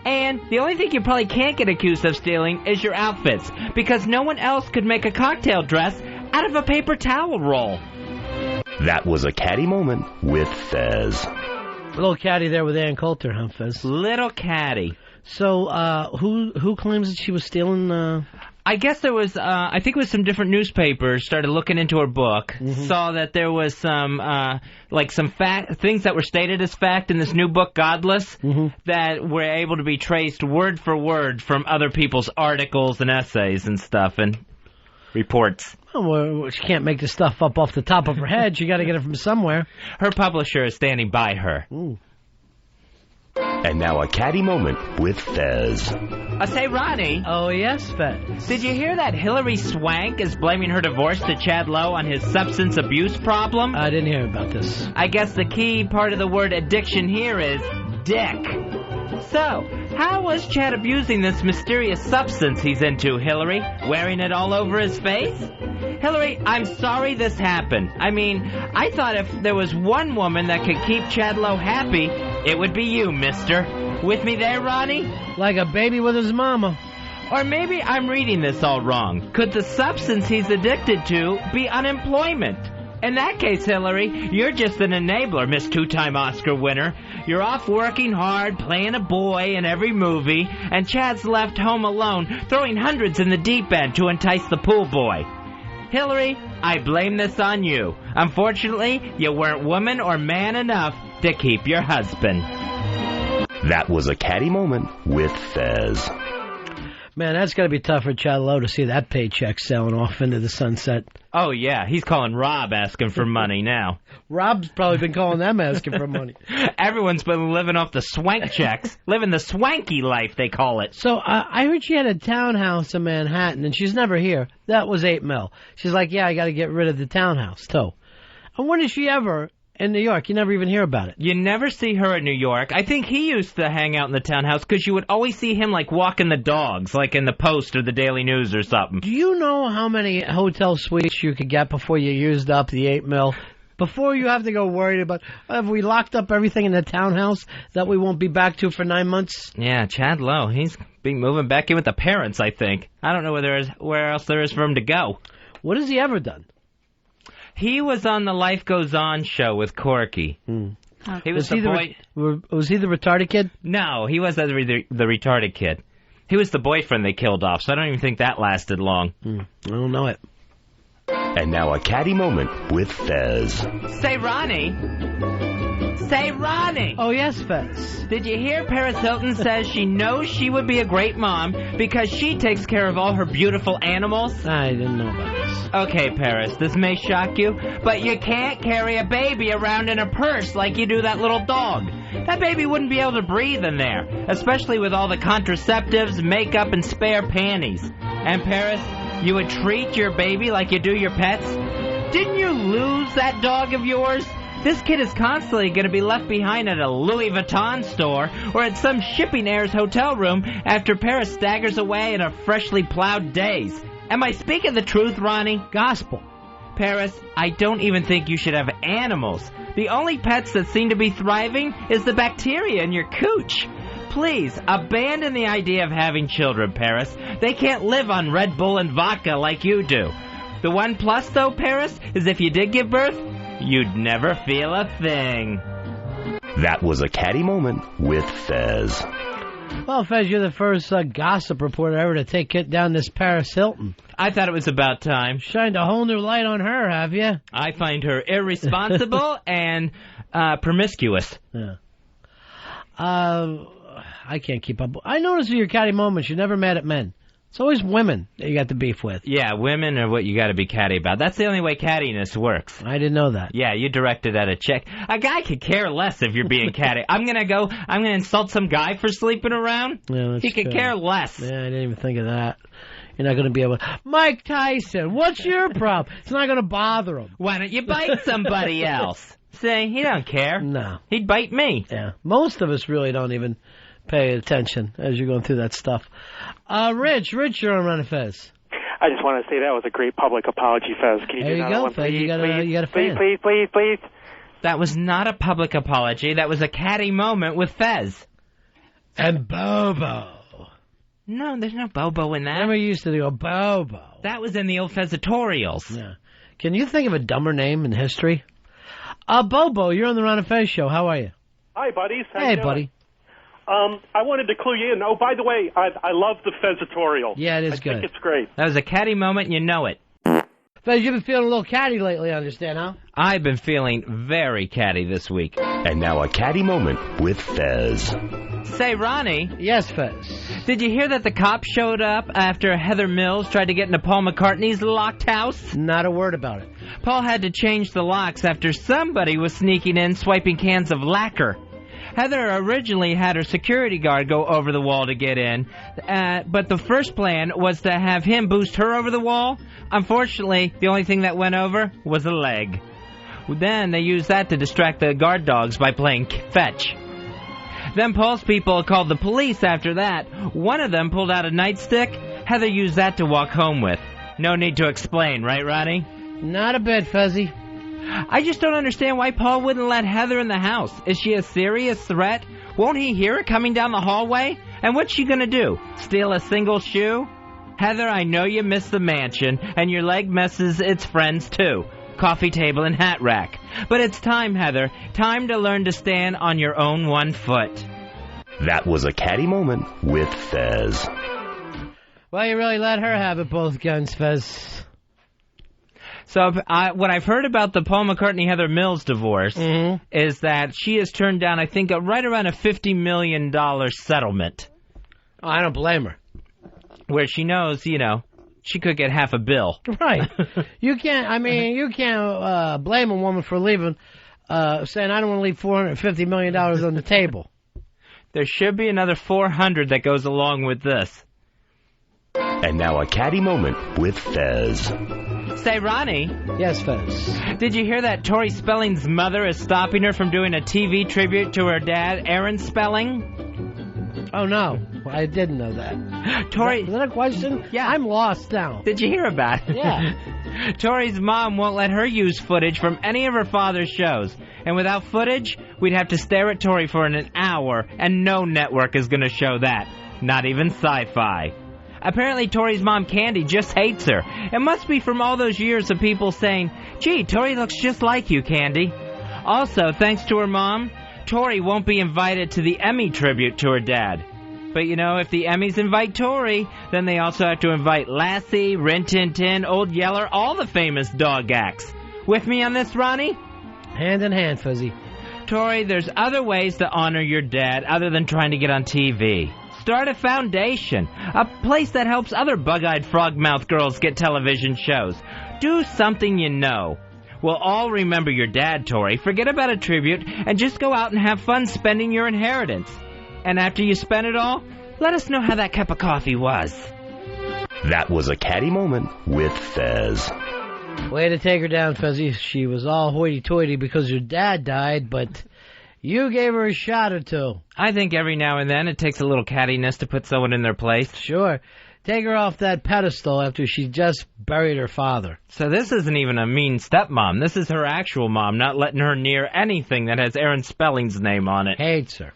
And the only thing you probably can't get accused of stealing is your outfits, because no one else could make a cocktail dress out of a paper towel roll. That was a Catty Moment with Fez. Little Catty there with Ann Coulter, huh, Fez? Little Catty. So, who claims that she was stealing, I guess there was, I think it was some different newspapers started looking into her book, saw that there was some, things that were stated as fact in this new book, Godless, that were able to be traced word for word from other people's articles and essays and stuff, and reports. Well, she can't make this stuff up off the top of her head. She got to get it from somewhere. Her publisher is standing by her. Ooh. And now a Catty Moment with Fez. Say, Ronnie. Oh, yes, Fez. Did you hear that Hillary Swank is blaming her divorce to Chad Lowe on his substance abuse problem? I didn't hear about this. I guess the key part of the word addiction here is dick. So, How was Chad abusing this mysterious substance he's into, Hillary? Wearing it all over his face? Hillary, I'm sorry this happened. I mean, I thought if there was one woman that could keep Chad Lowe happy, it would be you, mister. With me there, Ronnie? Like a baby with his mama. Or maybe I'm reading this all wrong. Could the substance he's addicted to be unemployment? In that case, Hillary, you're just an enabler, Miss Two-Time Oscar winner. You're off working hard, playing a boy in every movie, and Chad's left home alone, throwing hundreds in the deep end to entice the pool boy. Hillary, I blame this on you. Unfortunately, you weren't woman or man enough to keep your husband. That was a Catty Moment with Fez. Man, that's got to be tough for Chad Lowe to see that paycheck sailing off into the sunset. Oh, yeah, he's calling Rob asking for money now. Rob's probably been calling them asking for money. Everyone's been living off the swank checks. Living the swanky life, they call it. So I heard she had a townhouse in Manhattan, and she's never here. That was $8 million. She's like, yeah, I got to get rid of the townhouse, too. And when is she ever in New York? You never even hear about it. You never see her in New York. I think he used to hang out in the townhouse because you would always see him, like, walking the dogs, like in the Post or the Daily News or something. Do you know how many hotel suites you could get before you used up the $8 million? Before you have to go worried about, have we locked up everything in the townhouse that we won't be back to for 9 months? Yeah, Chad Lowe, he's being moving back in with the parents, I think. I don't know where else there is for him to go. What has he ever done? He was on the Life Goes On show with Corky. He was the boy. Was he the retarded kid? No, he was the retarded kid. He was the boyfriend they killed off, so I don't even think that lasted long. I don't know it. And now a Catty Moment with Fez. Say, Ronnie. Say, Ronnie. Oh, yes, Fez. Did you hear Paris Hilton says she knows she would be a great mom because she takes care of all her beautiful animals? I didn't know about this. Okay, Paris, this may shock you, but you can't carry a baby around in a purse like you do that little dog. That baby wouldn't be able to breathe in there, especially with all the contraceptives, makeup, and spare panties. And Paris, you would treat your baby like you do your pets? Didn't you lose that dog of yours? This kid is constantly going to be left behind at a Louis Vuitton store or at some shipping heirs hotel room after Paris staggers away in a freshly plowed days. Am I speaking the truth, Ronnie? Gospel. Paris, I don't even think you should have animals. The only pets that seem to be thriving is the bacteria in your cooch. Please, abandon the idea of having children, Paris. They can't live on Red Bull and vodka like you do. The one plus, though, Paris, is if you did give birth, you'd never feel a thing. That was a Catty Moment with Fez. Well, Fez, you're the first gossip reporter ever to take it down this Paris Hilton. I thought it was about time. Shined a whole new light on her, have you? I find her irresponsible and promiscuous. Yeah. I can't keep up. I noticed in your Catty Moments, you're never mad at men. It's always women that you got the beef with. Yeah, women are what you got to be catty about. That's the only way cattiness works. I didn't know that. Yeah, you directed at a chick. A guy could care less if you're being catty. I'm going to insult some guy for sleeping around? Yeah, he could care less. Yeah, I didn't even think of that. You're not going to be able to... Mike Tyson, what's your problem? It's not going to bother him. Why don't you bite somebody else? Say, he don't care. No. He'd bite me. Yeah. Most of us really don't even pay attention as you're going through that stuff. Rich, you're on Run Fez. I just want to say that was a great public apology, Fez. Can you there do you that go, one, Fez. please, You got a fan. Please. That was not a public apology. That was a Catty Moment with Fez. And Bobo. No, there's no Bobo in that. Remember you used to go Bobo. That was in the old Fezatorials. Yeah. Can you think of a dumber name in history? Bobo, you're on the Ron and Fez show. How are you? Hi, buddies. How Hey, you doing? buddy. I wanted to clue you in. Oh, by the way, I love the Fezatorial. Yeah, it is good. I think it's great. That was a Catty Moment, and you know it. Fez, you've been feeling a little catty lately, I understand, huh? I've been feeling very catty this week. And now a Catty Moment with Fez. Say, Ronnie. Yes, Fez. Did you hear that the cops showed up after Heather Mills tried to get into Paul McCartney's locked house? Not a word about it. Paul had to change the locks after somebody was sneaking in swiping cans of lacquer. Heather originally had her security guard go over the wall to get in, but the first plan was to have him boost her over the wall. Unfortunately, the only thing that went over was a leg. Then they used that to distract the guard dogs by playing fetch. Then Paul's people called the police after that. One of them pulled out a nightstick. Heather used that to walk home with. No need to explain, right, Ronnie? Not a bit, Fuzzy. I just don't understand why Paul wouldn't let Heather in the house. Is she a serious threat? Won't he hear her coming down the hallway? And what's she gonna do? Steal a single shoe? Heather, I know you miss the mansion, and your leg misses its friends too. Coffee table and hat rack. But it's time, Heather. Time to learn to stand on your own one foot. That was a Catty Moment with Fez. Well, you really let her have it both guns, Fez. So what I've heard about the Paul McCartney-Heather Mills divorce is that she has turned down, I think, right around a $50 million settlement. Oh, I don't blame her. Where she knows, she could get half a bill. Right. You can't blame a woman for leaving, saying, I don't want to leave $450 million on the table. There should be another 400 that goes along with this. And now a Catty Moment with Fez. Say, Ronnie. Yes, Fez. Did you hear that Tori Spelling's mother is stopping her from doing a TV tribute to her dad, Aaron Spelling? Oh, no. I didn't know that. Tori... Is that a question? Yeah. I'm lost now. Did you hear about it? Yeah. Tori's mom won't let her use footage from any of her father's shows. And without footage, we'd have to stare at Tori for an hour, and no network is going to show that. Not even Sci-Fi. Apparently, Tori's mom, Candy, just hates her. It must be from all those years of people saying, gee, Tori looks just like you, Candy. Also, thanks to her mom, Tori won't be invited to the Emmy tribute to her dad. But, if the Emmys invite Tori, then they also have to invite Lassie, Rin Tin Tin, Old Yeller, all the famous dog acts. With me on this, Ronnie? Hand in hand, Fuzzy. Tori, there's other ways to honor your dad other than trying to get on TV. Start a foundation, a place that helps other bug-eyed frog-mouthed girls get television shows. Do something you know. We'll all remember your dad, Tori. Forget about a tribute and just go out and have fun spending your inheritance. And after you spend it all, let us know how that cup of coffee was. That was a Catty Moment with Fez. Way to take her down, Fuzzy. She was all hoity-toity because her dad died, but you gave her a shot or two. I think every now and then it takes a little cattiness to put someone in their place. Sure. Take her off that pedestal after she just buried her father. So this isn't even a mean stepmom. This is her actual mom, not letting her near anything that has Aaron Spelling's name on it. Hates her.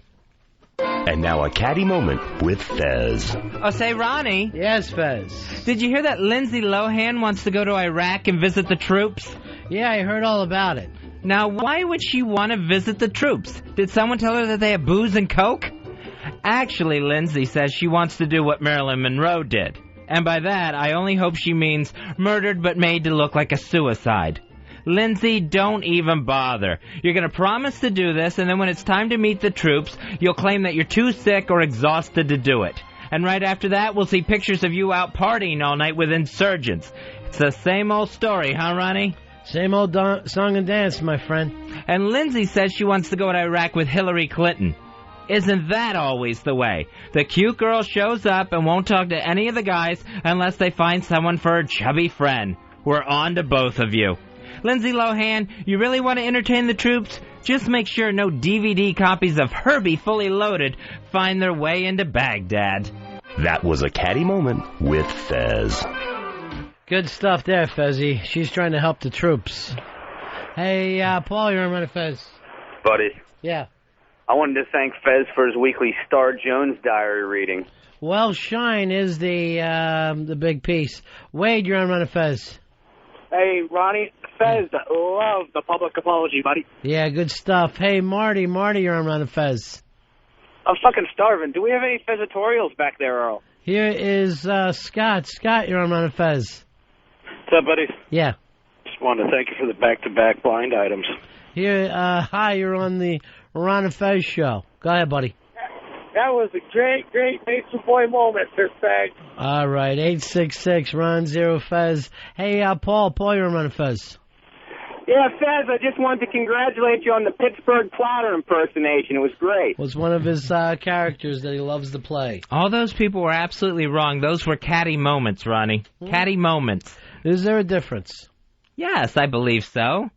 And now a Catty Moment with Fez. Oh, say, Ronnie. Yes, Fez. Did you hear that Lindsay Lohan wants to go to Iraq and visit the troops? Yeah, I heard all about it. Now, why would she want to visit the troops? Did someone tell her that they have booze and coke? Actually, Lindsay says she wants to do what Marilyn Monroe did. And by that, I only hope she means murdered but made to look like a suicide. Lindsay, don't even bother. You're going to promise to do this, and then when it's time to meet the troops, you'll claim that you're too sick or exhausted to do it. And right after that, we'll see pictures of you out partying all night with insurgents. It's the same old story, huh, Ronnie? Same old song and dance, my friend. And Lindsay says she wants to go to Iraq with Hillary Clinton. Isn't that always the way? The cute girl shows up and won't talk to any of the guys unless they find someone for her chubby friend. We're on to both of you. Lindsay Lohan, you really want to entertain the troops? Just make sure no DVD copies of Herbie Fully Loaded find their way into Baghdad. That was a Catty Moment with Fez. Good stuff there, Fezzy. She's trying to help the troops. Hey, Paul, you're on Run Fez. Buddy. Yeah. I wanted to thank Fez for his weekly Star Jones diary reading. Well, Shine is the big piece. Wade, you're on Run Fez. Hey, Ronnie, Fez, love the public apology, buddy. Yeah, good stuff. Hey, Marty, you're on Run Fez. I'm fucking starving. Do we have any Fezatorials back there, Earl? Here is Scott. Scott, you're on Run Fez. What's up, buddy? Yeah. Just wanted to thank you for the back-to-back blind items. Here, hi, you're on the Ron Fez show. Go ahead, buddy. That was a great Nature Boy moment, Sir Fag. All right, 866 Ron Zero Fez. Hey, Paul, you're on Ron Fez. Yeah, Fez, I just wanted to congratulate you on the Pittsburgh Plotter impersonation. It was great. It was one of his characters that he loves to play. All those people were absolutely wrong. Those were Catty Moments, Ronnie. Catty Moments. Is there a difference? Yes, I believe so.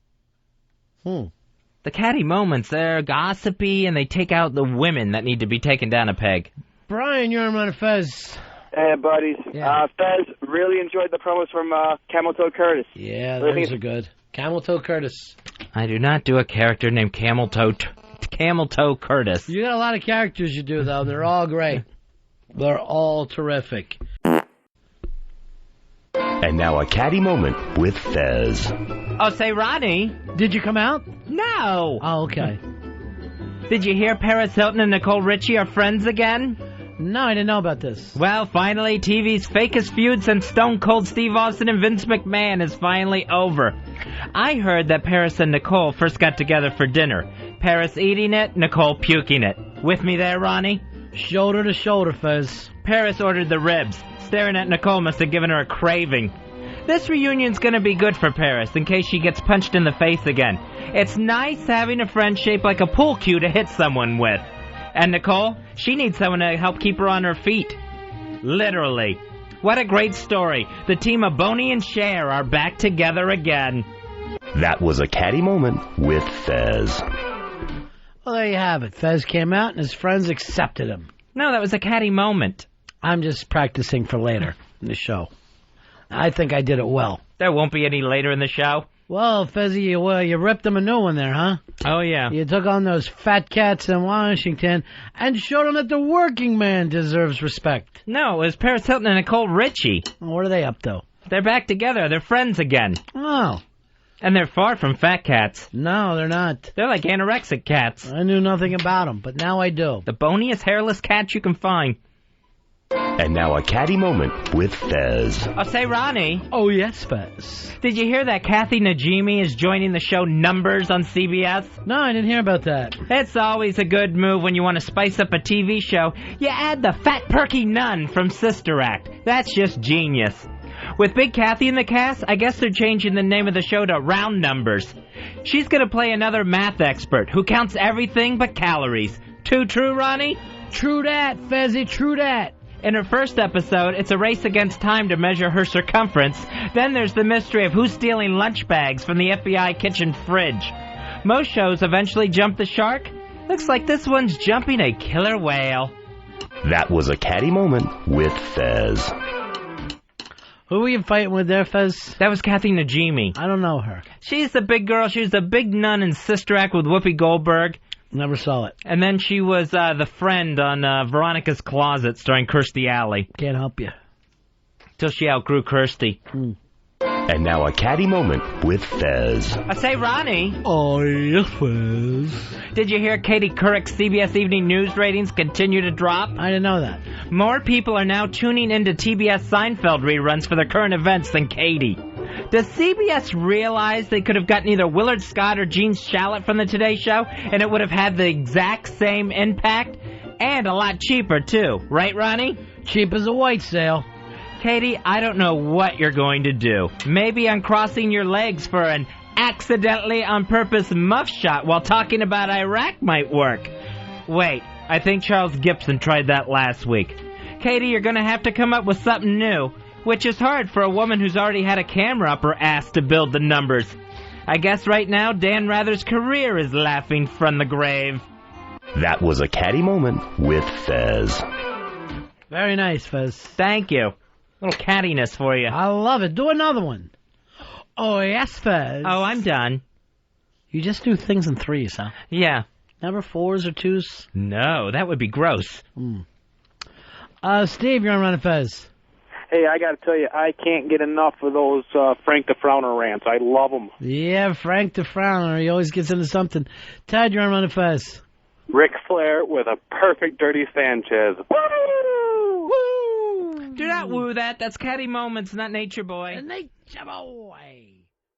The Catty Moments, they're gossipy and they take out the women that need to be taken down a peg. Brian, you're on Fez. Hey, buddies. Yeah. Fez, really enjoyed the promos from Camel Toe Curtis. Yeah, those are good. Camel Toe Curtis. I do not do a character named Camel Toe Curtis. You got a lot of characters you do, though. They're all great. They're all terrific. And now a Catty Moment with Fez. Oh, say, Ronnie. Did you come out? No. Oh, okay. Did you hear Paris Hilton and Nicole Richie are friends again? No, I didn't know about this. Well, finally, TV's fakest feud since Stone Cold Steve Austin and Vince McMahon is finally over. I heard that Paris and Nicole first got together for dinner. Paris eating it, Nicole puking it. With me there, Ronnie? Shoulder to shoulder, Fez. Paris ordered the ribs. Staring at Nicole must have given her a craving. This reunion's gonna be good for Paris in case she gets punched in the face again. It's nice having a friend shaped like a pool cue to hit someone with. And Nicole, she needs someone to help keep her on her feet. Literally. What a great story. The team of Boney and Cher are back together again. That was a Catty Moment with Fez. Well, there you have it. Fez came out and his friends accepted him. No, that was a Catty Moment. I'm just practicing for later in the show. I think I did it well. There won't be any later in the show. Well, Fezzy, you ripped them a new one there, huh? Oh, yeah. You took on those fat cats in Washington and showed them that the working man deserves respect. No, it was Paris Hilton and Nicole Richie. What are they up to? They're back together. They're friends again. Oh. And they're far from fat cats. No, they're not. They're like anorexic cats. I knew nothing about them, but now I do. The boniest hairless cat you can find. And now a Catty Moment with Fez. Oh, say, Ronnie. Oh, yes, Fez. Did you hear that Kathy Najimy is joining the show Numbers on CBS? No, I didn't hear about that. It's always a good move when you want to spice up a TV show. You add the fat, perky nun from Sister Act. That's just genius. With Big Kathy in the cast, I guess they're changing the name of the show to Round Numbers. She's going to play another math expert who counts everything but calories. Too true, Ronnie? True that, Fezzy, true that. In her first episode, it's a race against time to measure her circumference. Then there's the mystery of who's stealing lunch bags from the FBI kitchen fridge. Most shows eventually jump the shark. Looks like this one's jumping a killer whale. That was a Catty Moment with Fez. Who were you fighting with there, Fez? That was Kathy Najimy. I don't know her. She's the big girl. She was the big nun in Sister Act with Whoopi Goldberg. Never saw it. And then she was the friend on Veronica's Closet starring Kirstie Alley. Can't help you. Till she outgrew Kirstie. And now a Catty Moment with Fez. I say, Ronnie. Oh, yes, Fez. Did you hear Katie Couric's CBS Evening News ratings continue to drop? I didn't know that. More people are now tuning into TBS Seinfeld reruns for their current events than Katie. Does CBS realize they could have gotten either Willard Scott or Gene Shalit from the Today Show, and it would have had the exact same impact? And a lot cheaper, too. Right, Ronnie? Cheap as a white sale. Katie, I don't know what you're going to do. Maybe uncrossing your legs for an accidentally on purpose muff shot while talking about Iraq might work. Wait, I think Charles Gibson tried that last week. Katie, you're going to have to come up with something new, which is hard for a woman who's already had a camera up her ass to build the numbers. I guess right now Dan Rather's career is laughing from the grave. That was a Catty Moment with Fez. Very nice, Fez. Thank you. Little cattiness for you. I love it. Do another one. Oh, yes, Fez. Oh, I'm done. You just do things in threes, huh? Yeah. Never fours or twos? No, that would be gross. Steve, you're on Run Fez. Hey, I got to tell you, I can't get enough of those Frank the Frowner rants. I love them. Yeah, Frank the Frowner. He always gets into something. Ted, you're on Run Fez. Ric Flair with a perfect Dirty Sanchez. Woo! Woo! Do not woo that. That's Catty Moments, not Nature Boy. Nature Boy.